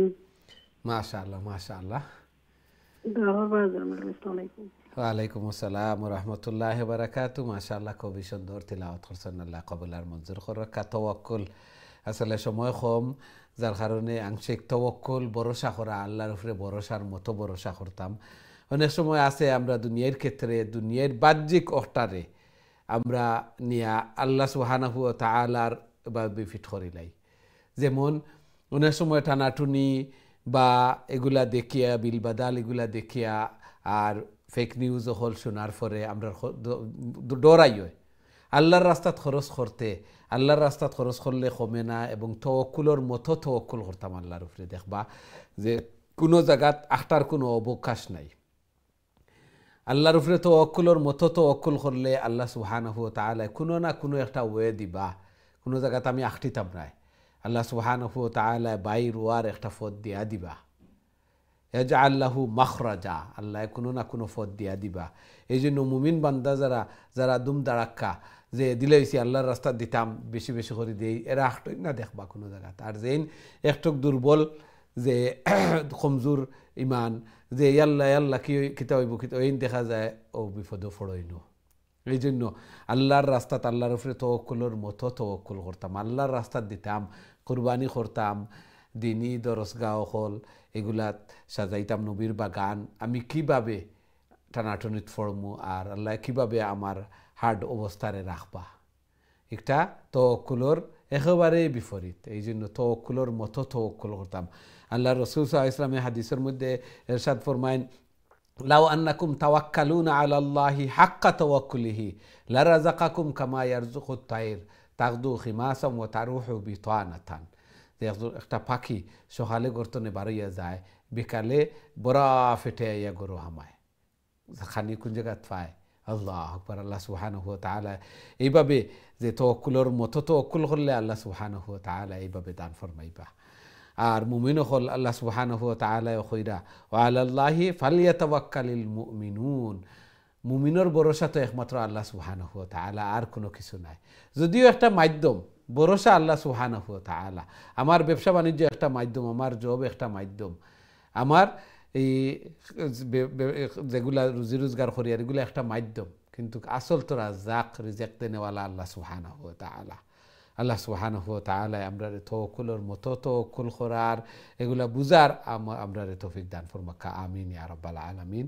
ما شاء الله ما شاء الله. السلام عليكم. ওয়ালাইকুম আসসালাম ওয়া রাহমাতুল্লাহি ওয়া বারাকাতুহু। মাশাআল্লাহ, খুবই সুন্দর তিলাওয়াত করছেন। আল্লাহ কবুল আর মঞ্জুর করুক। তাওয়াক্কুল আসলে সময় কম, যার কারণে আংশিক তাওয়াক্কুল ভরসা করা, আল্লাহর উপরে ভরসার মতো ভরসা করতাম। অনেক সময় আছে আমরা দুনিয়ার ক্ষেত্রে দুনিয়ার বাহ্যিক অর্থারে আমরা নিয়া আল্লাহ সুবহানাহু ওয়া তাআলার বিফিট করিলাই। যেমন অনেক সময় টানাটুনি বা এগুলা দেখিয়া বিলবাদাল এগুলা দেখিয়া আর ফেক নিউজ হল শোনার পরে আমরা ডরাই হয়। আল্লাহর রাস্তাত খরচ করতে, আল্লাহর রাস্তাত খরচ করলে কমে না, এবং তাওয়াক্কুলের মতো তাওয়াক্কুল করতাম আল্লাহর উপরে। দেখবা যে কোনো জায়গাত আখটার কোনো অবকাশ নাই। আল্লাহর উপরে তাওয়াক্কুলের মতো তাওয়াক্কুল করলে আল্লাহ সুবহানাহু ওয়া তাআলা কোনো না কোনো একটা ওয়ে দিবা। কোনো জায়গাতে আমি আখটিতাম নাই, আল্লাহ সুবহানাহু ওয়া তাআলা বাইর ওয়ার একটা পথ দিয়া দিবা। ইয়াজআল লাহু মাখরাজা, আল্লাহ কোনো না কোনো পথ দিয়া দিবা। এই জন্য মুমিন বান্দা যারা দুম দাঁড়াক্কা যে দিলে হয়েছি আল্লাহর রাস্তা দিতাম, বেশি বেশি করে দিই, এরা আখটই না দেখবা কোনো জায়গাতে। আর যেইন একটক দুর্বল, যে কমজোর ইমান, যে আল্লাহ কি কিতা হইব কিতা এইন দেখা যায় ও বিপদে পড়ইন। এই জন্য আল্লাহর রাস্তাত আল্লাহর উপরে তাওয়াক্কুলের মতো তাওয়াক্কুল করতাম, আল্লাহর রাস্তাত দিতাম, কুরবানি করতাম, দিনী দরসগাহ হল এগুলাত সাজাইতাম নবীর বাগান। আমি কিভাবে টানাটনিত ফরমু আর আল্লাহ কিভাবে আমার হার্ড অবস্থারে রাখবা, একটা তাওয়াক্কুলের একেবারেই বিপরীত। এই জন্য তাওয়াক্কুলের মতো তাওয়াক্কুল করতাম। আল্লাহ রাসূল সাল্লাল্লাহু আলাইহি ওয়াসাল্লাম হাদিসের মধ্যে ইরশাদ ফরমায়েন লাউ আন্নাকুম তাওয়াক্কালুনা আলাল্লাহি হাক্কা তাওয়াক্কুলিহি লারাযাকাকুম কামা ইয়ারযুকুত তাইর তাগদু খিমাসাম ওয়া তারুহু বিতানাতান। যে একটা পাখি সকালে গর্তনে বাড়িয়া যায়, বিকালে বড়া ফেটে ইয়া গরু হামায়, খানি কোন জায়গাত পায়। আল্লাহ আকবার। আল্লাহ সুবহানাহু ওয়া তাআলা এইভাবে যে তাওয়াক্কুলের মতো তাওয়াক্কুল করলে আল্লাহ সুবহানাহু ওয়া তাআলা এইভাবে দান ফরমাইবা। আর মুমিন হল আল্লাহ সুবহানাহু ওয়া তাআলা কইরা ওয়া আলাল্লাহি ফালইয়াতাওয়াক্কালিল মুমিনুন। মুমিনের ভরসা তো একমাত্র আল্লাহ সুবহানাহু ওয়া তাআলা, আর কোনো কিছু নাই। যদিও একটা মাধ্যম, ভরসা আল্লাহ সুবহানাহু ওয়া তাআলা। আমার ব্যবসা বাণিজ্য একটা মাধ্যম, আমার জব একটা মাধ্যম, আমার এই যেগুলা রুজি রোজগার করি আর এগুলো একটা মাধ্যম, কিন্তু আসল তো রাজ্জাক রিজেক দেনেওয়ালা আল্লাহ সুবহানাহু ওয়া তাআলা। আল্লাহ সুবহানাহু ওয়া তাআলা আমরা তাওয়াক্কুলের মতো তাওয়াক্কুল করার, এগুলা বুঝার আমরা তৌফিক দান ফরমাক্কা। আমিন ইয়া রাব্বাল আলামিন।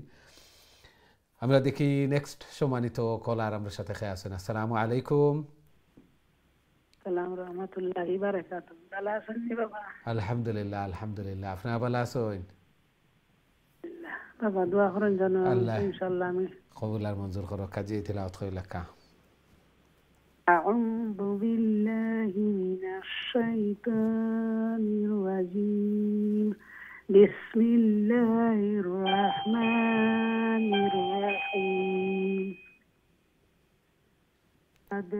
আমরা দেখি নেক্সট সম্মানিত কলার আমরা সাথে খেয়ে আছেন। আসসালামু আলাইকুম। সালাম রহমতুল্লাহি বারাকাতু। ভালো আছেন নি বাবা? আলহামদুলিল্লাহ আলহামদুলিল্লাহ। আপনারা ভালো আছেন? বাবা দোয়া করেন যেন আল্লাহ ইনশাআল্লাহ আমি কবুল আর মঞ্জুর করো। কাজী তিলাওয়াত কইলাকা। أعوذ بالله من الشيطان الرجيم. بسم الله الرحمن الرحيم. قد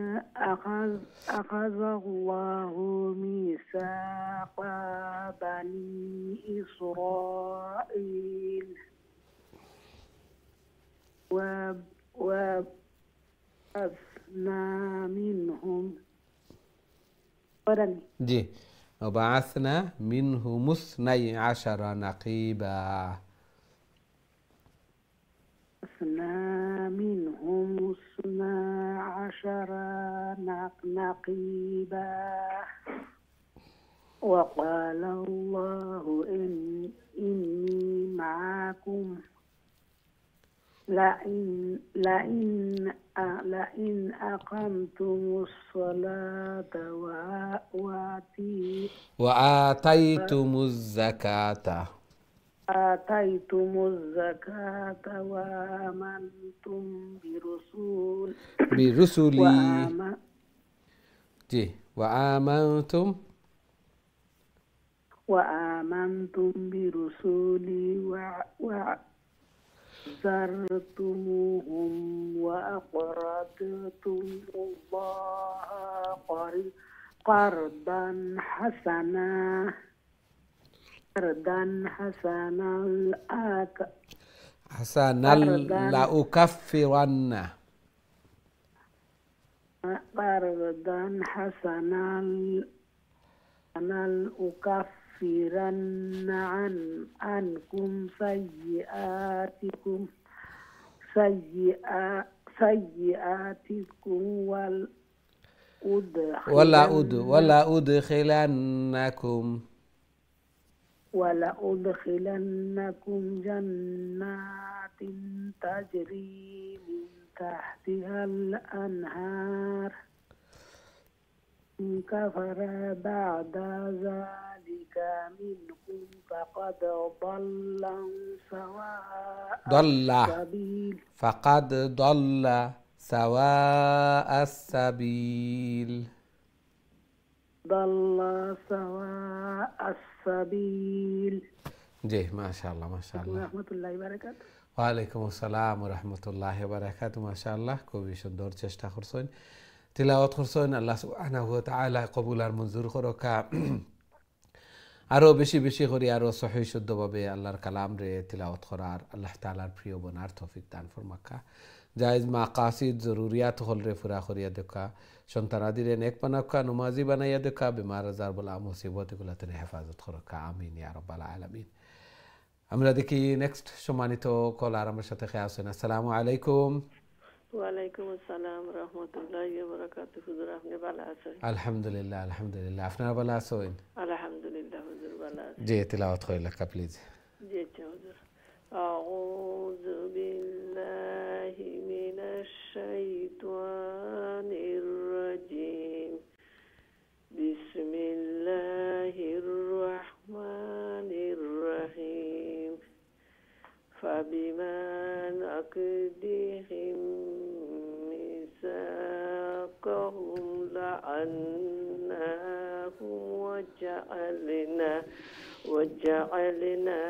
أخذ الله ميثاق بني إسرائيل وبعثنا منهم জি وبعثنا منهم 12 نقيبا. منهم 12 نقيبا. وقال الله إني معكم لئن أقمتم الصلاة وآتيتم الزكاة وآمنتم برسلي جي وآمنتم برسلي وعزرتموهم وأقرضتم الله قرضا حسنا لأكفرن قرضا حسنا لأكفرن عنكم سيئاتكم ولا أدخلنكم جنات تجري من تحتها الأنهار. إن كفر بعد ذلك منكم فقد ضل سواء السبيل. জি মাশাআল্লাহ মাশাআল্লাহ। রহমতুল্লাহি বারাকাতু। ওয়ালাইকুম আসসালাম ওয়া রাহমাতুল্লাহি ওয়া বারাকাতুহু। মাশাআল্লাহ, খুবই সুন্দর চেষ্টা করছেন, তিলাওয়াত করছেন। আল্লাহ সুবহানাহু ওয়া তাআলা কবুল আর মঞ্জুর করুকা। আরো বেশি বেশি করে আরো সহিহ শুদ্ধভাবে আল্লাহর কালাম রে তিলাওয়াত করার, আল্লাহ তাআলার প্রিয় বনার তৌফিক দান ফরমাক্কা। জায়েজ মাকাসিদ জরুরিয়াত হল রে পুরা করিয়া দেখা, সন্তানাদিরে নেক বানাক্কা, নমাজি বানাইয়া দেখা, বেমার আজার বলা মুসিবত এগুলাতে হেফাজত করুকা। আমিন ইয়া রাব্বাল আলামিন। আমরা দেখি নেক্সট সম্মানিত কলার আমার সাথে খেয়ে আছেন। আসসালামু আলাইকুম। ওয়ালাইকুম আসসালাম রহমতুল্লাহি ওয়া বারাকাতুহু। হুজুর আপনি ভালো আছেন? আলহামদুলিল্লাহ আলহামদুলিল্লাহ। আপনারা ভালো আছেন? আলহামদুলিল্লাহ হুজুর ভালো আছি। জি তিলাওয়াত কইলাকা প্লিজ। জি হুজুর। আউযু বিল্লাহি মিনাশ শাইতানির রাজিম। বিসমিল্লাহির রাহমানির রাহিম। فبما فوقهم لعناهم وجعلنا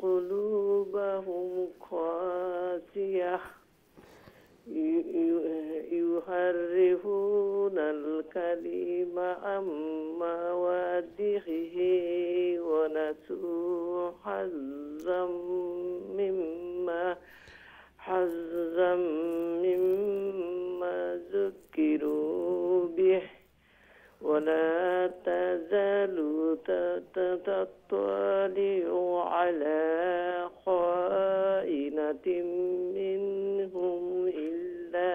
قلوبهم قاسية يحرفون الكلم عن مواضعه ونسوا حظا مما ذكروا به ولا تزال تطلع على خائنة منهم إلا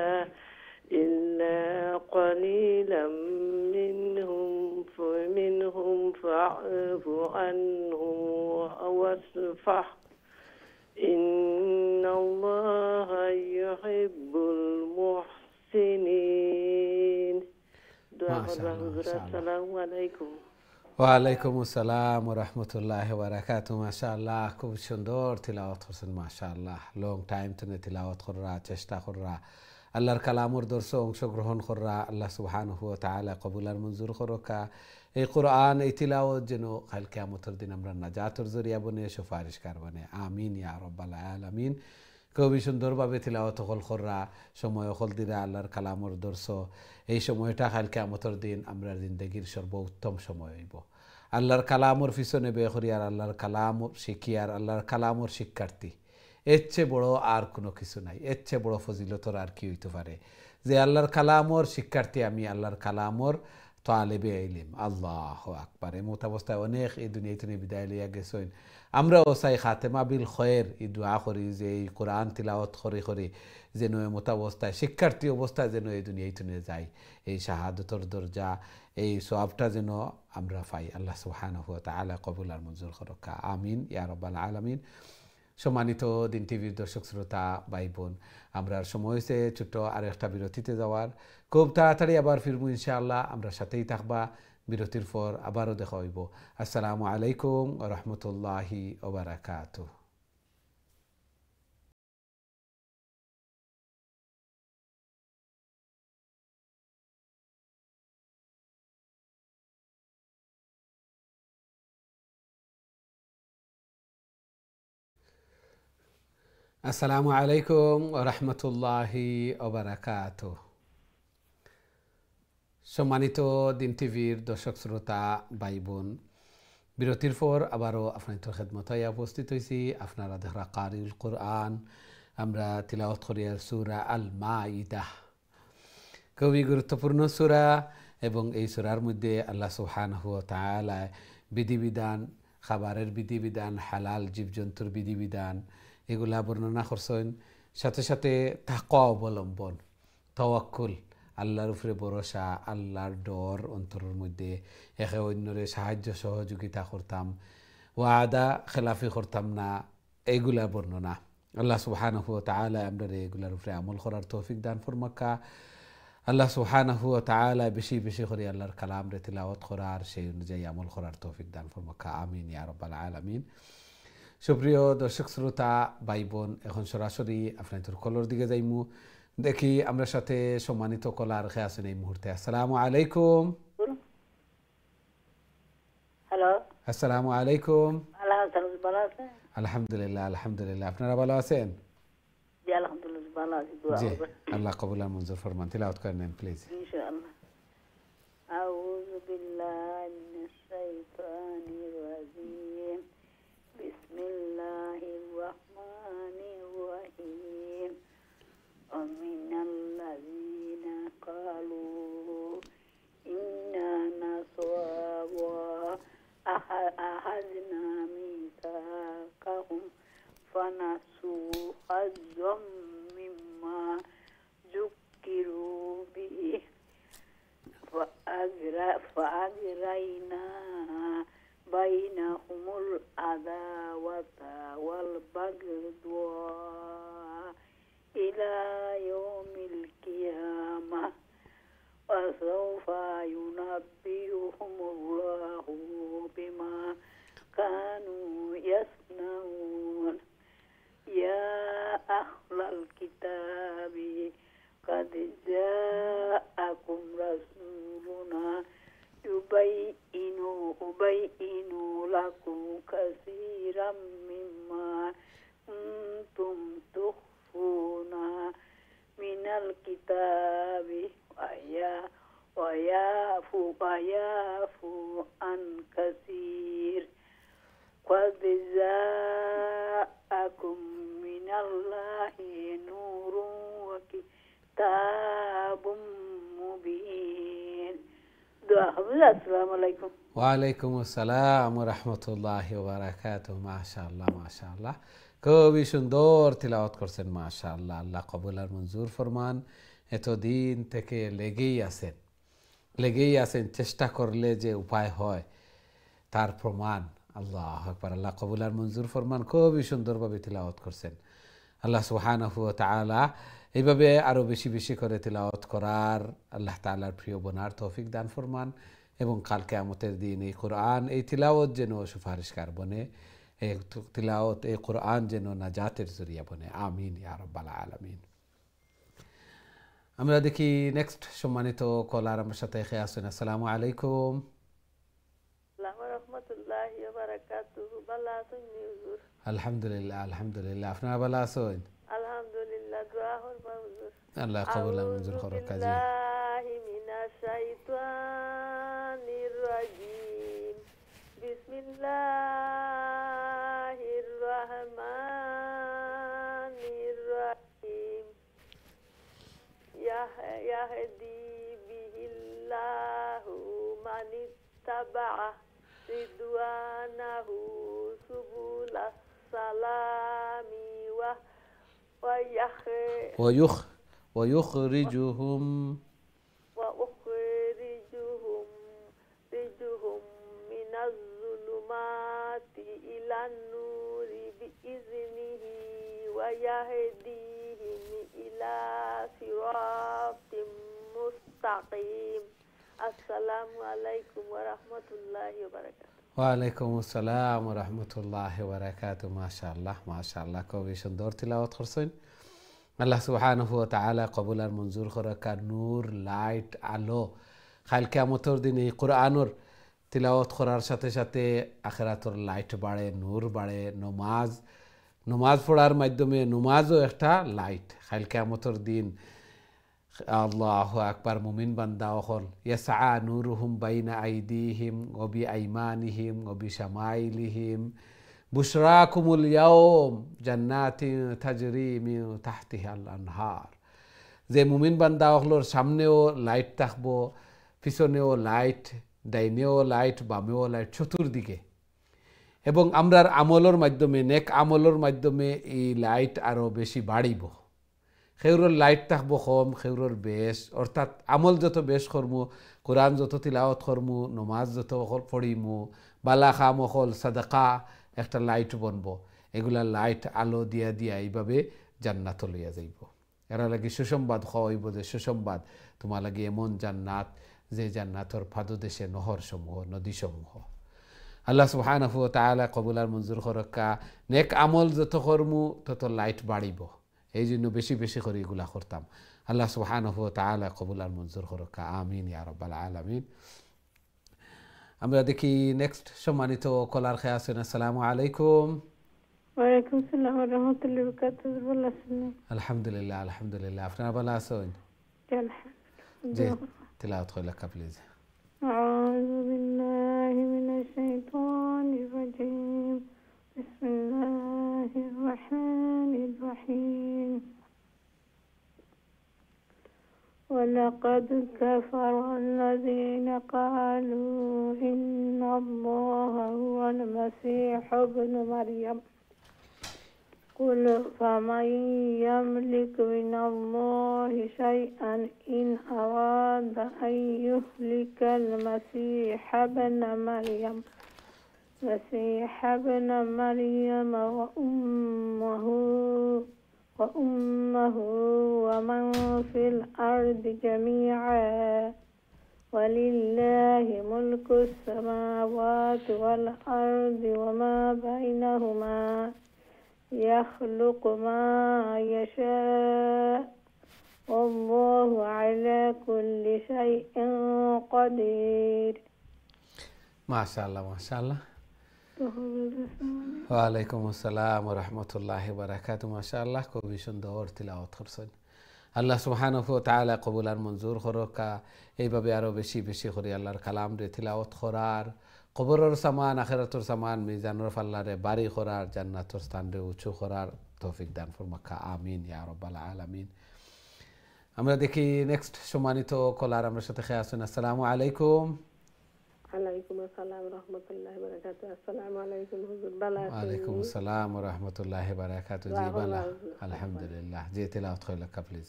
قليلا منهم فاعف عنهم واصفح إن الله يحب المحسنين. السلام عليكم. ওয়ালাইকুম আসসালাম ওয়া রাহমাতুল্লাহি ওয়া বারাকাতুহু। মাশাআল্লাহ, খুব সুন্দর তিলাওয়াত করছেন। মাশাআল্লাহ, লং টাইম থেকে তিলাওয়াত করা চেষ্টা করা, আল্লাহর কালামর দর্শে অংশগ্রহণ করা, আল্লাহ সুবহানাহু ওয়া তাআলা কবুল আর মঞ্জুর করুকা। এই কোরআন, এই তিলাওয়াত যেন কাল কিয়ামতের দিন আমরা নাজাতের জরিয়া বনে, সুপারিশকার বনে। আমিন ইয়া রাব্বাল আলামিন। খুবই সুন্দরভাবে তিলাওয়াত করা, সময় দিরা আল্লাহর কালামর দর্শ। এই সময়টা কাল কিয়ামতের দিন আমরা জিন্দগির সর্বোত্তম সময় হইব। আল্লাহর কালামর পিছনে বে করি আর আল্লাহর কালাম শিখি আর আল্লাহর কালামর শিক্ষার্থী, এর চেয়ে বড় আর কোনো কিছু নাই। এর চেয়ে বড় ফজিলতর আর কি হইতে পারে যে আল্লাহর কালামর শিক্ষার্থী আমি, আল্লাহর কালামর তালেবে ইলম। আল্লাহু আকবার। এমত অবস্থায় অনেক এই দুনিয়াতে বিদায় লইয়া গেছেন। আমরাও চাই খাতেমা বিল খয়ের এই দোয়া করি যে এই কোরআন তিলাওয়াত করে যেন এমত অবস্থায় শিক্ষার্থী অবস্থায় যেন এই দুনিয়াতে যাই, এই শাহাদতর দরজা, এই সওয়াবটা যেন আমরা পাই। আল্লাহ সুবহানাহু ওয়া তাআলা কবুল আর মঞ্জুর করুকা। আমিন ইয়া রাব্বাল আলামিন। সম্মানিত দিন টিভির দর্শক শ্রোতা ভাই বোন, আমরা সময় হয়েছে ছোট্ট আর একটা বিরতিতে যাওয়ার। খুব তাড়াতাড়ি আবার ফিরবো ইনশাআল্লাহ। আমরা সাথেই থাকবা। বিরতির পর আবারও দেখা হইব। আসসালামু আলাইকুম ওয়া রাহমাতুল্লাহি ওয়া বারাকাতুহু। আসসালামু আলাইকুম ওয়া রাহমাতুল্লাহি ওয়া বারাকাতুহু। সম্মানিত দিন টিভির দর্শক শ্রোতা ভাই বোন, বিরতির পর আবারও আপনাদের খেদমতে উপস্থিত হয়েছি। আপনারা দেখা কারিউল কোরআন, আমরা তিলাওয়াত করি সূরা আল মাইদাহ। খুবই গুরুত্বপূর্ণ সূরা এবং এই সূরার মধ্যে আল্লাহ সুবহানাহু ওয়া তাআলা বিধিবিধান, খাবারের বিধিবিধান, হালাল জীবজন্তুর বিধিবিধান এগুলা বর্ণনা করছেন। সাথে সাথে তাকওয়া অবলম্বন, তাওয়াক্কুল, আল্লাহর উপরে ভরসা, আল্লাহর ডর অন্তরের মধ্যে, একে অন্যরে সাহায্য সহযোগিতা করতাম, ওয়াদা খেলাফি করতাম না, এইগুলা বর্ণনা। আল্লাহ সুবহানাহু ওয়া তাআলা আমরা এগুলার উপরে আমল করার তৌফিক দান ফরমাক্কা। আল্লাহ সুবহানাহু ওয়া তাআলা বেশি বেশি করে আল্লাহর কালাম রে তিলাওয়াত করার, সেই অনুযায়ী আমল করার তৌফিক দান ফরমাক্কা। আমিন ইয়া রাব্বাল আলামিন। সুপ্রিয় দর্শক শ্রোতা ভাই বোন, এখন সরাসরি আপনাদের কলর দিকে যাইমু। দেখি আমরা সাথে সম্মানিত কলার রেখে আছেন এই মুহূর্তে। আসসালামু আলাইকুম। হ্যালো, আসসালামু আলাইকুম। ভালো আছেন? আলহামদুলিল্লাহ, আলহামদুলিল্লাহ। আপনারা ভালো আছেন? জি আলহামদুলিল্লাহ ভালো আছি। জি, আল্লাহ কবুল আর মঞ্জুর ফরমান। তিলাওয়াত করে নেন প্লিজ। ইনশাআল্লাহ। আউযু বিল্লাহি মিনাশ শাইতানির রাজিম। বিসমিল্লাহির রাহমানির রাহিম। মিনাল্লাযীনা ক্বালু ইন্না নাসারা আহাদনা মিসাকাহুম ফানাসু হাজ্জাম মিম্মা যুক্কিরু বিহি فأغرينا بينهم العداوة والبغضاء إلى يوم القيامة وسوف ينبئهم الله بما كانوا يصنعون يا أهل الكتاب قد جاء جاءكم رسولنا يبين لكم كثيرا مما كنتم تخفون من الكتاب ويعفو عن كثير قد جاءكم من الله نور وكتاب مبين. السلام عليكم. ওয়ালাইকুম আসসালাম রহমতুল্লাহি ওবারাকাতুহু। মাশাআল্লাহ মাশাআল্লাহ, খুবই সুন্দর তিলাওয়াত করছেন মাশাআল্লাহ। আল্লাহ কবুল আর মঞ্জুর ফরমান। এতদিন থেকে লেগেই আছেন, চেষ্টা করলে যে উপায় হয় তার প্রমাণ। আল্লাহ আকবার। আল্লাহ কবুল আর মঞ্জুর ফরমান। খুবই সুন্দরভাবে তিলাওয়াত করছেন। আল্লাহ সুবহানাহু ওয়া তাআলা এইভাবে আরও বেশি বেশি করে তিলাওয়াত করার, আল্লাহ তাআলার প্রিয় বোনার তৌফিক দান ফরমান, এবং কাল কিয়ামতের দিন এই কোরআন, এই তিলাওয়াত যেন সুপারিশকার বনে, এই তিলাওয়াত, এই কোরআন যেন নাজাতের জরিয়া বনে। আমিন ইয়া রাব্বাল আলামিন। আমরা দেখি নেক্সট সম্মানিত কলার আমার সাথে খেয়ে আসেন। আসসালামু আলাইকুম। আলহামদুলিল্লাহ আলহামদুলিল্লাহ, আপনারা ভালো আছেন? আলহামদুলিল্লাহ, দোয়া করবা হুজুর। আল্লাহ কবুল আর মঞ্জুর করুক। কাজী বিসমিল্লাহির রহমানির রহিম। ইয়াহদি বিহিল্লাহু মানিত্তাবা রিদওয়ানাহু সুবুলাস সালামি ويخرجهم من الظلمات إلى النور بإذنه ويهديهم إلى صراط مستقيم. السلام عليكم ورحمة الله وبركاته. ওয়ালাইকুম আসসালাম রহমতুল্লাহি ওয়া বারাকাতুহু। মাশাআল্লাহ মাশাআল্লাহ, খুবই সুন্দর তিলাওয়াত করছেন। আল্লাহ সুবহানাহু ওয়া তাআলা কবুল আর মঞ্জুর করাকা। নূর, লাইট, আলো কাল কিয়ামতের দিন এই কোরআনের তিলাওয়াত করার সাথে সাথে আখিরাতের লাইট বাড়ে, নূর বাড়ে। নমাজ পড়ার মাধ্যমে, নমাজও একটা লাইট কাল কিয়ামতের দিন। আল্লাহু আকবার। মুমিন বান্দা হল ইয়াসআ নূরুহুম বাইনা আইদিহিম ওয়া বিআইমানিহিম ওয়া বিশামাইলিহিম বুশরাকুমুল ইয়াওম জান্নাতিন তাজরি মিন তাহতিহাল আনহার। যে মুমিন বান্দা হলর সামনেও লাইট থাকবো, পিছনেও লাইট, ডাইনেও লাইট, বামেও লাইট, চতুর্দিকে। এবং আমরার আমলের মাধ্যমে, নেক আমলের মাধ্যমে এই লাইট আরও বেশি বাড়িব। খেউরর লাইট থাকবো কম, খেউরর বেশ, অর্থাৎ আমল যত বেশ করমু, কোরআন যত তিলাওয়াত করমু, নমাজ যত পড়িমু, বালা খাম অকল সাদাকা একটা লাইট বনবো। এগুলা লাইট আলো দিয়া দিয়া এইভাবে জান্নাত লইয়া যাইব। এরা লাগি সুসংবাদ হইব যে সুসংবাদ তোমার লাগি এমন জান্নাত, যে জান্নাতর পাদদেশে নহর সমূহ, নদী সমূহ। আল্লাহ সুবহানাহু ওয়া তাআলা কবুল আর মঞ্জুর করক্কা। নেক আমল যত করমু তত লাইট বাড়িব, এই জন্য বেশি বেশি করে এগুলা করতাম। আল্লাহ সুবহানাহু ওয়া তাআলা কবুল আর মঞ্জুর করক্কা। আমিন ইয়া রাব্বাল আলামিন। আমরা দেখি নেক্সট সম্মানিত কলার খেয়ে আছেন। আসসালামু আলাইকুম। ওয়ালাইকুম আসসালাম ওয়া রাহমাতুল্লাহি ওয়া বারাকাতুহু। ভালো আছেন? আলহামদুলিল্লাহ আলহামদুলিল্লাহ, আপনারা ভালো আছেন? জি, তিলাওয়াত কইলা প্লিজ। আউযু বিল্লাহি মিনাশ শাইতানির রাজীম। বিসমিল্লাহির রাহমানির রহিম। ولقد كفر الذين قالوا إن الله هو المسيح ابن مريم قل فمن يملك من الله شيئا إن أراد أن يهلك المسيح ابن مريم وأمه ومن في الأرض جميعا ولله ملك السماوات والأرض وما بينهما يخلق ما يشاء والله على كل شيء قدير. মাশাআল্লাহ মাশাআল্লাহ। ওয়ালাইকুম আসসালাম ওয়া রাহমাতুল্লাহি ওয়া বারাকাতুহু। মাশাআল্লাহ, খুবই সুন্দর তিলাওয়াত করছেন। আল্লাহ সুবহানাহু ওয়া তাআলা কবুল আর মঞ্জুর করুকা। এইভাবে আরো বেশি বেশি করে আল্লাহর কালাম রে তিলাওয়াত করার, কবরের সামান আখিরাতের সামান মিজানুর ফাল্লারে বাড়ি করার, জান্নাতের স্থান রে উঁচু করার তৌফিক দান ফরমাকা। আমিন ইয়া রাব্বাল আলামিন। আমরা দেখি নেক্সট সম্মানিত কলার আমার সাথে খেয়ে আসুন। আসসালামু আলাইকুম। ওয়ালাইকুম আসসালাম রহমতুল্লাহি বারাকাতুহু। আসসালামু আলাইকুম হুজুর, ভালো আছেন? ওয়ালাইকুম আসসালাম ওয়া রাহমাতুল্লাহি ওয়া বারাকাতুহু। জি ভালো, আলহামদুলিল্লাহ। জি তিলাওয়াত কইলা প্লিজ।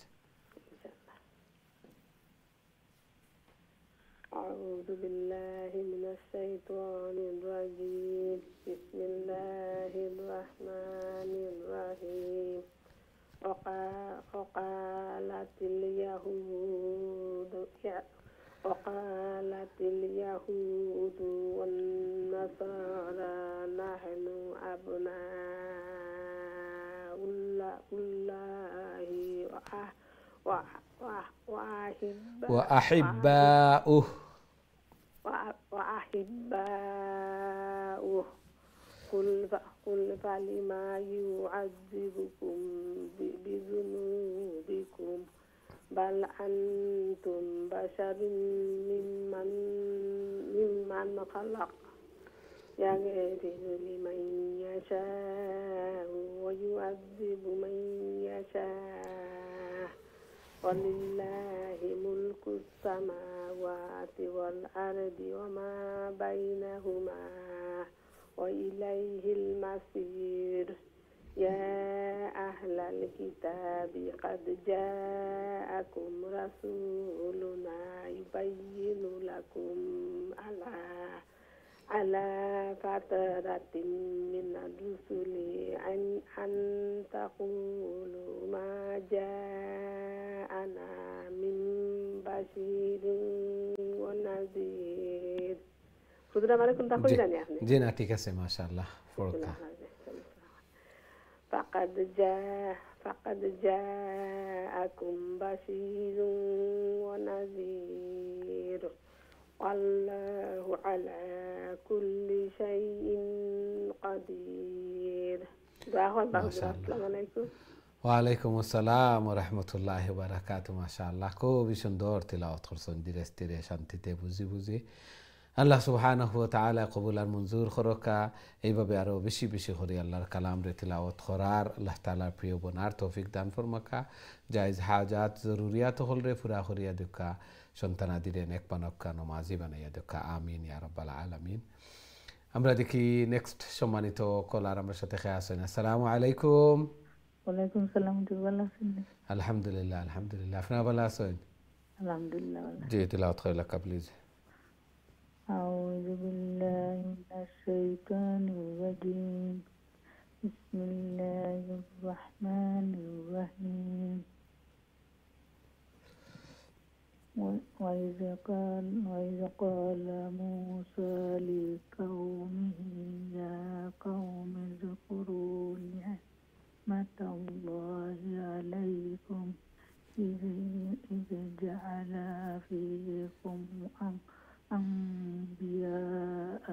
أعوذ بالله من الشيطان الرجيم. بسم الله الرحمن الرحيم. وقالت اليهود والنصارى نحن أبناء الله وأحباؤه قل فلما يعذبكم بذنوبكم بل أنتم بشر ممن خلق يغفر لمن يشاء ويعذب من يشاء ولله ملك السماوات والأرض وما بينهما وإليه المصير. يا أهل الكتاب قد جاءكم رسولنا يبين لكم على فترة من الرسل أن تقولوا ما جاءنا من بشير ونذير. হুজুর আমারে কোনটা কইলেন আপনি? জি না, ঠিক আছে, মাশাআল্লাহ। ফরকা فقد جاءكم بشير ونذير والله على كل شيء قدير. السلام عليكم। ওয়ালাইকুম আসসালাম ওয়া রাহমাতুল্লাহি ওয়া বারাকাতুহু। মাশাআল্লাহ, খুবই সুন্দর তিলাওয়াত করছেন, ধীরে স্থিরে শান্তিতে বুঝি বুঝি। আল্লাহ সুবহানাহু ওয়া তাআলা কবুল আর মঞ্জুর করুকা। এইভাবে আরো বেশি বেশি করে আল্লাহর কালাম রে তিলাওয়াত করার, আল্লাহ তাআলার প্রিয় বনার তৌফিক দান ফরমাকা। জায়েজ হাজাত জরুরিয়াত হল রে পুরা করিয়া দুকা, সন্তানাদিরে নেক বানাক্কা, নমাজি বানাইয়া দুকা। আমিন ইয়া রাব্বাল আলামিন। আমরা দেখি নেক্সট সম্মানিত কলার আমার সাথে খেয়ে আসেন। আসসালামু আলাইকুম। ওয়ালাইকুম সালাম। ভালো আছেন? আলহামদুলিল্লাহ আলহামদুলিল্লাহ। আপনারা ভালো আছেন? আলহামদুলিল্লাহ। জি তিলাওয়াত কইলা প্লিজ। أعوذ بالله من الشيطان الرجيم. بسم الله الرحمن الرحيم. وإذ قال موسى لقومه يا قوم اذكروا نعمة الله عليكم إذ جعل فيكم أنبياء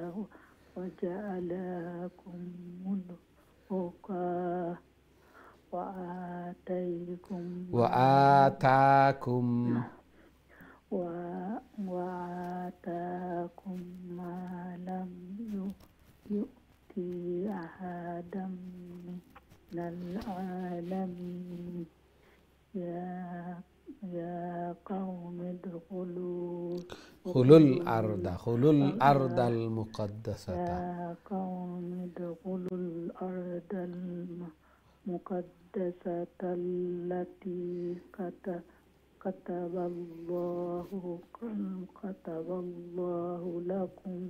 وجعلكم ملوكا وآتاكم ما لم يؤت أحدا من العالمين. يا قوم ادخلوا الأرض المقدسة. يا قوم ادخلوا الأرض المقدسة التي كتب الله لكم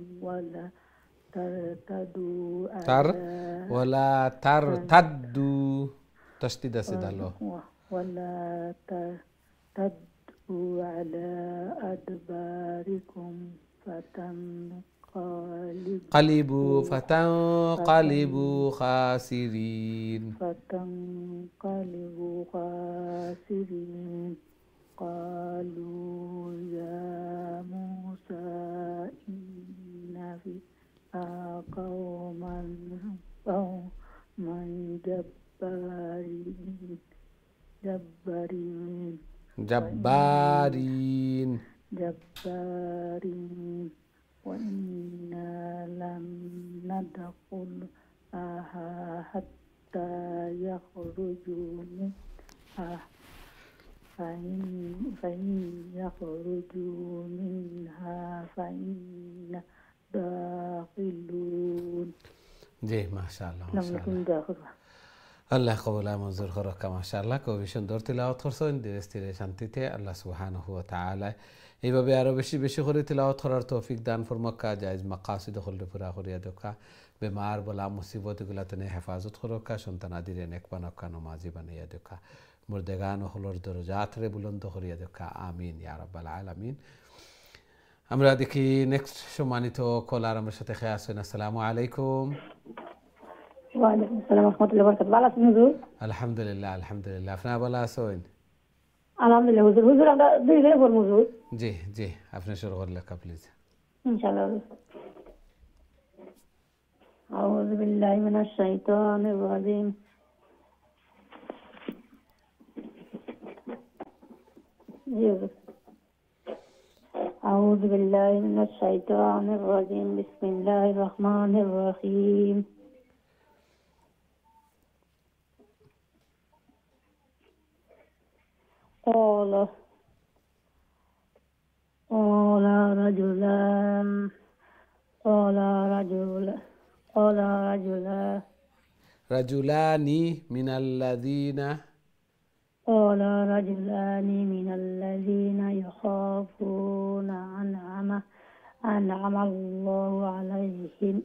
ولا ترتدوا تشديد سدالو ولا ترتدوا على أدباركم فتنقلبوا خاسرين. قالوا جبارين جبارين وإنا لن ندخلها حتى يخرجوا منها فإن يخرجوا منها فإنا داخلون. জি মাশাআল্লাহ لم نكن داخل আল্লাহ কবুল মঞ্জুর করুক মাশাআল্লাহ খুবই সুন্দর তিলাওয়াত করছেন ধীরে স্থিরে শান্তিতে আল্লাহ সুবহানাহু ওয়া তাআলা এইভাবে আরো বেশি বেশি করে তিলাওয়াত করার তৌফিক দান ফরমাক্কা জায়েজ মাকাসিদ হলরে পুরা করিয়া দেখা বেমার বলা মুসিবত গুলাতে হেফাজত করুক সন্তান আদিরে নেক বানাক্কা নমাজি বানাইয়া দেখা মুর্দেগান হলর দরজাত রে বুলন্দ করিয়া দেখা আমিন ইয়া রাব্বাল আলামিন। আমরা দেখি নেক্সট সম্মানিত কলার আমার সাথে খেয়ে আসেন। আসসালামু আলাইকুম। ওয়ালাইকুম আসসালাম ওয়া রাহমাতুল্লাহি ওয়া বারাকাতুহু। ভালো আছেন হুজুর? আলহামদুলিল্লাহ আলহামদুলিল্লাহ। আপনারা ভালো আছেন? আলহামদুলিল্লাহ হুজুর। হুজুর আমরা দুই ভাই পড়ব হুজুর। জি জি আপনি শুরু করলে প্লিজ। ইনশাআল্লাহ। আউযু বিল্লাহি মিনাশ শাইতানির রাজিম। জি হুজুর। أعوذ بالله من الشيطان الرجيم بسم الله الرحمن الرحيم قال رجلان من الذين قال رجلان من الذين يخافون أنعم الله عليهم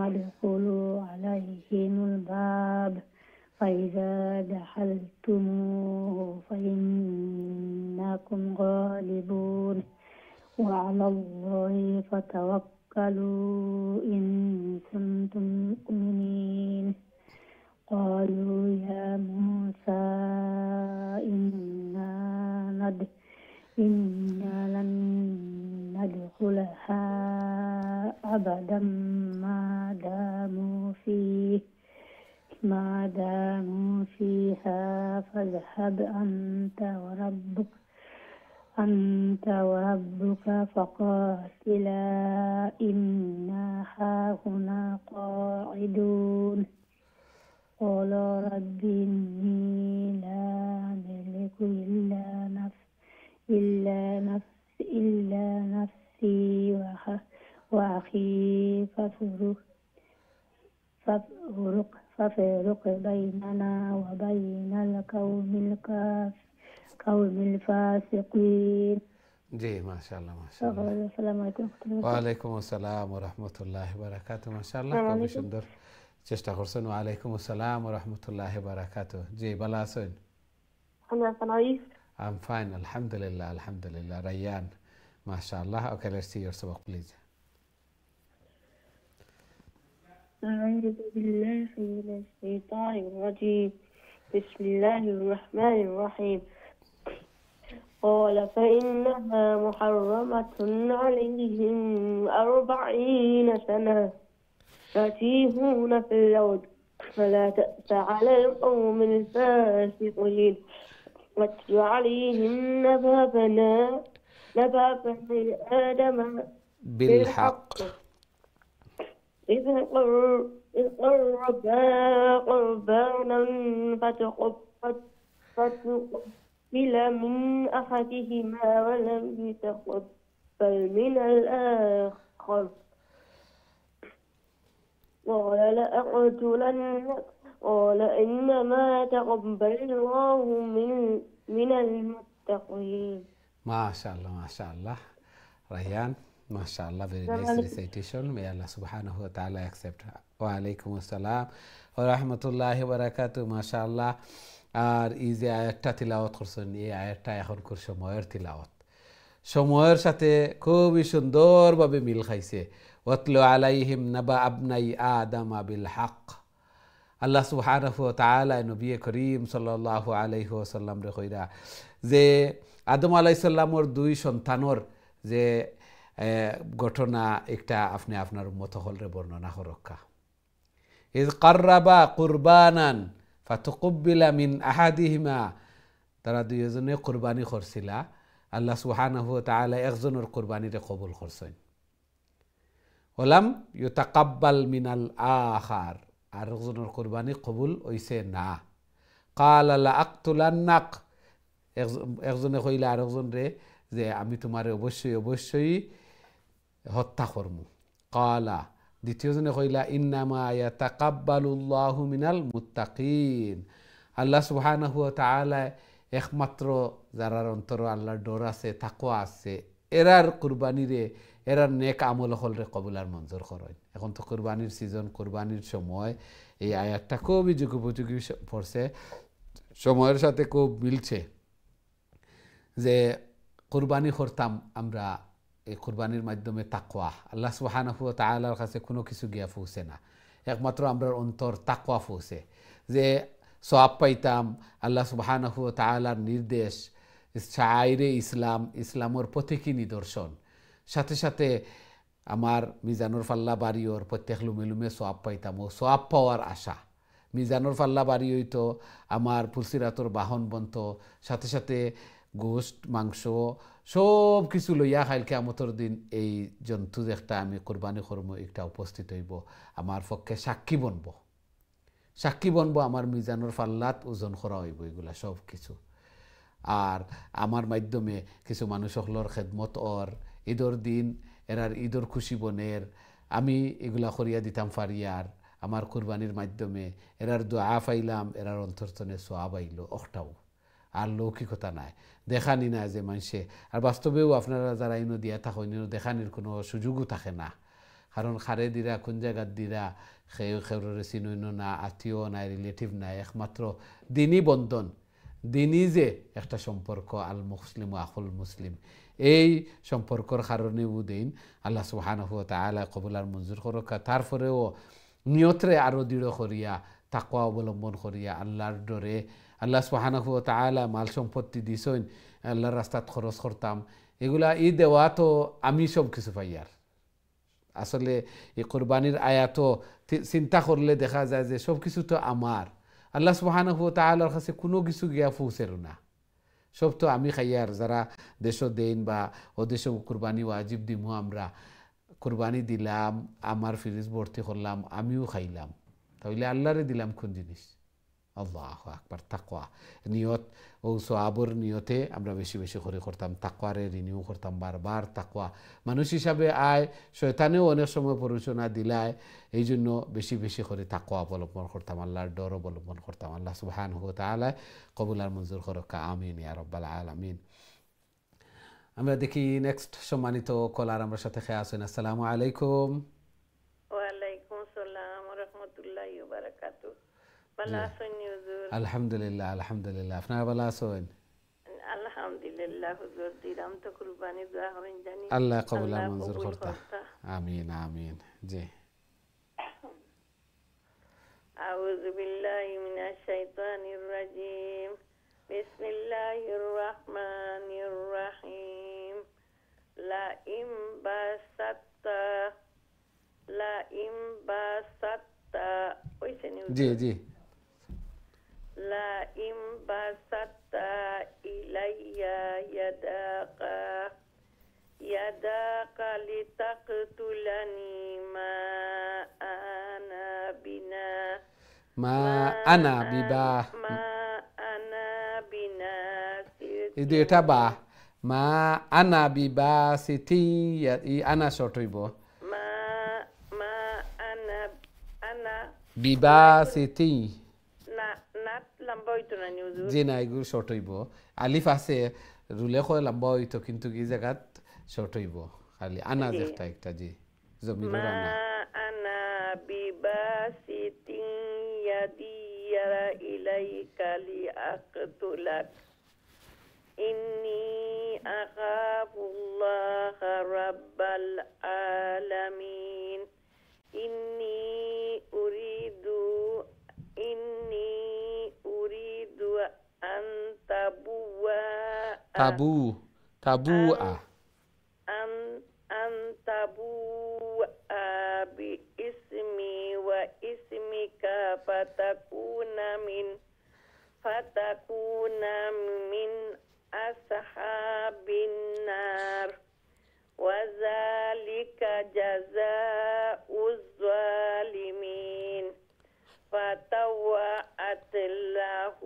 ادخلوا عليهم الباب فإذا دخلتموه فإنكم غالبون وعلى الله فتوكلوا إن كنتم مؤمنين. قالوا يا موسى إنا لن ندخلها أبدا ما داموا فيها فاذهب أنت وربك فقاتلا إنا هاهنا قاعدون. قال رب إني لا أملك إلا نفسي وأخي فافرق بيننا وبين القوم الفاسقين. জি মাশাআল্লাহ মাশাআল্লাহ। আসসালামু আলাইকুম। ওয়ালাইকুম আসসালাম ওয়া রাহমাতুল্লাহি ওয়া বারাকাতুহু। মাশাআল্লাহ খুব সুন্দর চেষ্টা করছেন। ওয়ালাইকুম আসসালাম ওয়া রাহমাতুল্লাহি ওয়া বারাকাতুহু। জি ভালো আছেন? I'm fine alhamdulillah alhamdulillah. Rayyan mashallah. Okay, let's see your sabaq please. أعوذ بالله من الشيطان الرجيم بسم الله الرحمن الرحيم. قال فإنها محرمة عليهم 40 سنة يتيهون في الأرض فلا تأس على القوم الفاسقين. واتل عليهم نبأ بني آدم بالحق إذ قربا قربانا فتقبل من أحدهما ولم يتقبل من الآخر قال لأقتلنك قال إنما تقبل الله من المتقين. MashaAllah MashaAllah. Rayyan MashaAllah, very nice recitation. May Allah subhanahu wa ta'ala accept. Wa alaikum assalam wa rahmatullahi wa barakatuh. MashaAllah. আর এই যে আয়াতটা তিলাওয়াত করছেন, এই আয়াতটা এখনকার সময়ের তিলাওয়াত, সময়ের সাথে খুবই সুন্দরভাবে মিল খাইছে। ওয়াতলু আলাইহিম নাবা আবনাই আদম বিল হক। আল্লাহ সুবহানাহু ওয়া তাআলা নবী করিম সাল্লাল্লাহু আলাইহি ওয়াসাল্লাম রে কইরা যে আদম আলাইহিস সালামর দুই সন্তানর যে ঘটনা একটা আপনি আপনার উম্মত হলরে বর্ণনা করক্কা। ইয কাররাবা কুরবানান ফাতুকবিলা মিন আহাদিহিমা তারা দুইজনে কুরবানি করছিলা আল্লাহ সুবহানাহু ওয়া তাআলা একজনের কুরবানিরে কবুল করছেন ওলাম ইউতাকাব্বাল মিনাল আখার আর একজনের কুরবানি কবুল হইছে না ক্বালা লা আকতুলান্নাক একজনে কইলা আর একজনরে যে আমি তোমারে অবশ্যই অবশ্যই হত্যা করমু ক্বালা দ্বিতীয়জনে কইলা ইন্নামা ইয়াতাকাব্বালুল্লাহু মিনাল মুত্তাকিন আল্লাহ সুবহানাহু ওয়া তাআলা একমাত্র যারার অন্তর আল্লাহর ডর আছে তাকওয়া আছে এরার কুরবানিরে এরার নেক আমল হলরে কবুল আর মঞ্জুর করেন এখন তো কুরবানির সিজন কুরবানির সময় এই আয়াতটা খুবই যুগোপযোগী পড়ছে সময়ের সাথে খুব মিলছে যে কুরবানি করতাম আমরা এই কুরবানির মাধ্যমে তাকওয়া আল্লাহ সুবহানাহু ওয়া তাআলার কাছে কোনো কিছু গিয়া পৌঁছে না একমাত্র আমরা অন্তর তাকওয়া পৌঁছে যে সওয়াব পাইতাম আল্লাহ সুবহানাহু ওয়া তাআলার নির্দেশ শাইরে ইসলাম ইসলামের প্রতীকী নিদর্শন সাথে সাথে আমার মিজানুর ফাল্লা বাড়িওর প্রত্যেক লুমে সওয়াব পাইতাম ও সওয়াব পাওয়ার আশা মিজানুর ফাল্লা বাড়ি হইতো আমার ফুলসিরাতর বাহন বন্ত সাথে সাথে গোস্ত মাংস সব কিছু লইয়া খাইল কিয়ামতের দিন এই জন্তু একটা আমি কুরবানি করব একটা উপস্থিত হইব আমার পক্ষে সাক্ষী বনবো আমার মিজানুর ফাল্লাত ওজন করা হইব এগুলা সব কিছু আর আমার মাধ্যমে কিছু মানুষ সকলের খেদমত ওর ঈদর দিন এরার ঈদর খুশি বনের আমি এগুলা করিয়া দিতাম ফারিয়ার আমার কুরবানির মাধ্যমে এরার দোয়া পাইলাম এরার অন্তর্থনে সোয়াব আইল অখটাও আর লৌকিকতা নাই দেখানি না যে মানুষে আর বাস্তবেও আপনারা যারা ইনো দিয়া থাকেন দেখানির কোনো সুযোগও থাকে না কারণ খারে দিরা কোন জায়গার দিরা খেউরে চিনইন না আত্মীয় নাই রিলেটিভ নাই একমাত্র দিনই বন্ধন দিনই যে একটা সম্পর্ক আল মুসলিম আখুল মুসলিম এই সম্পর্কর কারণেও দিন আল্লাহ সুবহানাহু ওয়া তাআলা কবুল আর মঞ্জুর করুক তারপরেও নিয়তরে আরও দৃঢ় করিয়া তাকওয়া অবলম্বন করিয়া আল্লাহর ডরে আল্লাহ সুবহানাহু ওয়া তাআলা মাল সম্পত্তি দিছেন আল্লাহর রাস্তাত খরচ করতাম এগুলা এই দেওয়া তো আমি সব কিছু পাই আর আসলে এই কুরবানির আয়াতও চিন্তা করলে দেখা যায় যে সব কিছু তো আমার আল্লাহ সুবহানাহু ওয়া তাআলার কাছে কোনো কিছু গিয়া পৌঁছেল না সব তো আমি খাইয়ার যারা দেশ দেন বা ও দেশ কুরবানি ওয়াজিব দিমু আমরা কুরবানি দিলাম আমার ফ্রিজ ভর্তি করলাম আমিও খাইলাম তাহলে আল্লাহরে দিলাম কোন জিনিস আল্লাহু আকবার তাকওয়া নিয়ত ও সওয়াবর নিয়তে আমরা বেশি বেশি করে করতাম তাকওয়ারে রিনিউ করতাম বারবার তাকওয়া মানুষ হিসাবে আয় শয়তানেও অনেক সময় প্ররোচনা দিলায় এই জন্য বেশি বেশি করে তাকওয়া অবলম্বন করতাম আল্লাহর ডর অবলম্বন করতাম আল্লাহ সুবহানাহু ওয়া তাআলা কবুল আর মঞ্জুর করুক আমিন ইয়া রাব্বাল আলামিন আমরা দেখি নেক্সট সম্মানিত কলার আমার সাথে খেয়ে আছেন আসসালামু আলাইকুম ওয়ালাইকুম আসসালাম ওয়া রাহমাতুল্লাহি ওয়া বারাকাতুহু ভালো আছেন হুজুর আলহামদুলিল্লাহ আলহামদুলিল্লাহ আপনারা ভালো আছেন আলহামদুলিল্লাহ হুজুর দিলাম তো কুরবানি দোয়া করেন জানি আল্লাহ কবুল আর মঞ্জুর করতা আমিন আমিন জি আউযু বিল্লাহি মিনাশ শাইতানির রাজিম বিসমিল্লাহির রাহমানির রাহিম লা ইমবাসাত্তা ওইসেনি জি জি লা ইমবাসাত্তা ইলাইয়া ইয়াদাকা লিতাকতুলানি মা আনা ಇದು এটা বা মা আনা বিবা সিথি ই আনা শর্ট হইব মা আনা বিবা সিথি নাত লম্বা হইতো না নিউজ জি না এগুলো শর্ট হইব আলিফ আছে রুলে কয় লম্বা হইতো কিন্তু এই জায়গাত শর্ট হইব খালি আনা যেটা একটা জি জমির আনা আনা বিবা সিথি ইয়াদিয়া ইলাইকা লিআকতুলাক إني أخاف الله رب العالمين إني أريد أن تبوء باسمي واسمك فتكون من فتكون من أصحاب النار وذلك جزاء الظالمين فطوعت له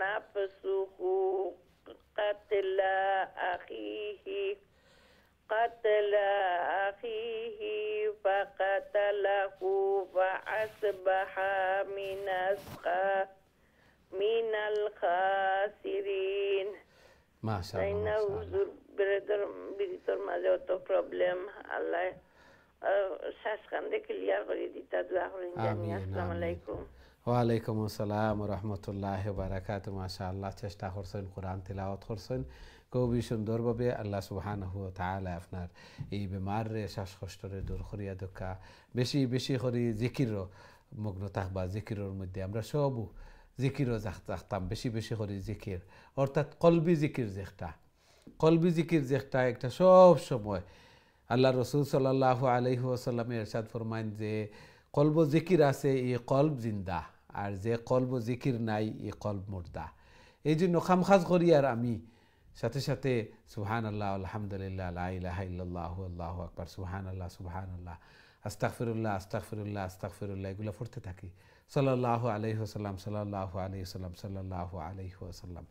نفسه قتل أخيه فقتله فأصبح من الخاسرين. ما شاء الله ব্রিতর মাঝে অত প্রবলেম আল্লাহ শ্বাসকান্দে ক্লিয়ার করে দিতা দোয়া করেন জানি। আসসালামু আলাইকুম। ওয়ালাইকুম আসসালাম রহমতুল্লাহ বারাকাত। মাশাআল্লাহ চেষ্টা করছেন, কোরআন তিলাওয়াত করছেন খুবই সুন্দরভাবে। আল্লাহ সুবহানাহু ওয়া তাআলা আপনার এই বেমারে শ্বাসকষ্টরে দূর করিয়া দক্কা বেশি বেশি করে জিকিরও মগ্ন থাকবা। জিকিরের মধ্যে আমরা সবও জিকিরও থাকতাম, বেশি বেশি করে জিকির, অর্থাৎ কলবি জিকির যেটা, কলবি জিকির যেটা একটা সব সময় আল্লাহ রসুল সাল্লাল্লাহু আলাইহি ওয়াসাল্লামে ইরশাদ ফরমাইন যে কলব জিকির আছে এই কলব জিন্দা, আর যে কলব জিকির নাই এই কলব মুর্দা। এই জন্য খামখাজ করি আর আমি সাথে সাথে সুবহানাল্লাহ আলহামদুলিল্লাহ লা ইলাহা ইল্লাল্লাহু আল্লাহু আকবার সুবহানাল্লাহ সুবহানাল্লাহ আস্তাগফিরুল্লাহ আস্তাগফিরুল্লাহ আস্তাগফিরুল্লাহ এগুলো পড়তে থাকি। সাল্লাল্লাহু আলাইহি ওয়াসাল্লাম সাল্লাল্লাহু আলাইহি ওয়াসাল্লাম সাল্লাল্লাহু আলাইহি ওয়াসাল্লাম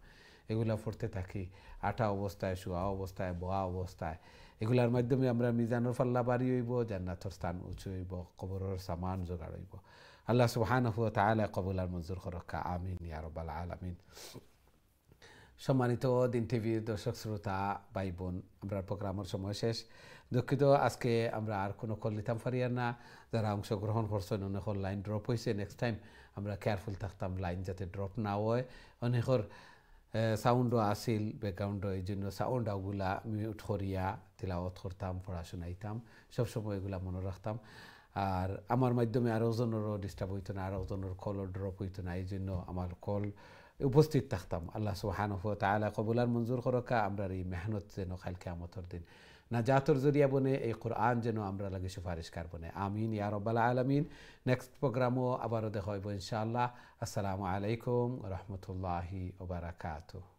এগুলো পড়তে থাকি। আটা অবস্থায়, শোয়া অবস্থায়, বোয়া অবস্থায়। এগুলার মাধ্যমে আমরা মিজানুর পাল্লা বাড়ি হইব, জান্নাতের স্থান উঁচু হইব, কবরের সামান জোগাড় হইব। আল্লাহ সুবহানাহু ওয়া তাআলা কবুল আর মঞ্জুর করুক, আমিন ইয়া রাব্বাল আলামিন। সম্মানিত দিন টিভির দর্শক শ্রোতা ভাই বোন, আমরা প্রোগ্রামের সময় শেষ। দুঃখিত, আজকে আমরা আর কোনো কল নিতাম পারিয়ার না। যারা অংশগ্রহণ করছেন অনেকের লাইন ড্রপ হয়েছে। নেক্সট টাইম আমরা কেয়ারফুল থাকতাম লাইন যাতে ড্রপ না হয়। অনেকের সাউন্ডও আসিল ব্যাকগ্রাউন্ডও, এই জন্য সাউন্ড ওগুলা মিউট করিয়া তিলাওয়াত করতাম, পড়াশোনাইতাম, সবসময় এগুলা মনে রাখতাম। আর আমার মাধ্যমে আরও জনেরও ডিস্টার্ব হইতো না, আরও জনের কলও ড্রপ হইতো না, এই জন্য আমার কল উপস্থিত থাকতাম। আল্লাহ সুবহানাহু ওয়া তাআলা কবুল আর মঞ্জুর করুকা। আমরা এই মেহনত যেন কাল কিয়ামতের দিন নাজাতের জরিয়া বনে, এই কোরআন যেন আমরা লাগে সুপারিশকার বনে, আমিন ইয়া রাব্বাল আলামিন। নেক্সট প্রোগ্রামও আবারও দেখা হইব ইনশাআল্লাহ। আসসালামু আলাইকুম ওয়া রাহমাতুল্লাহি ওয়া বারাকাতুহু।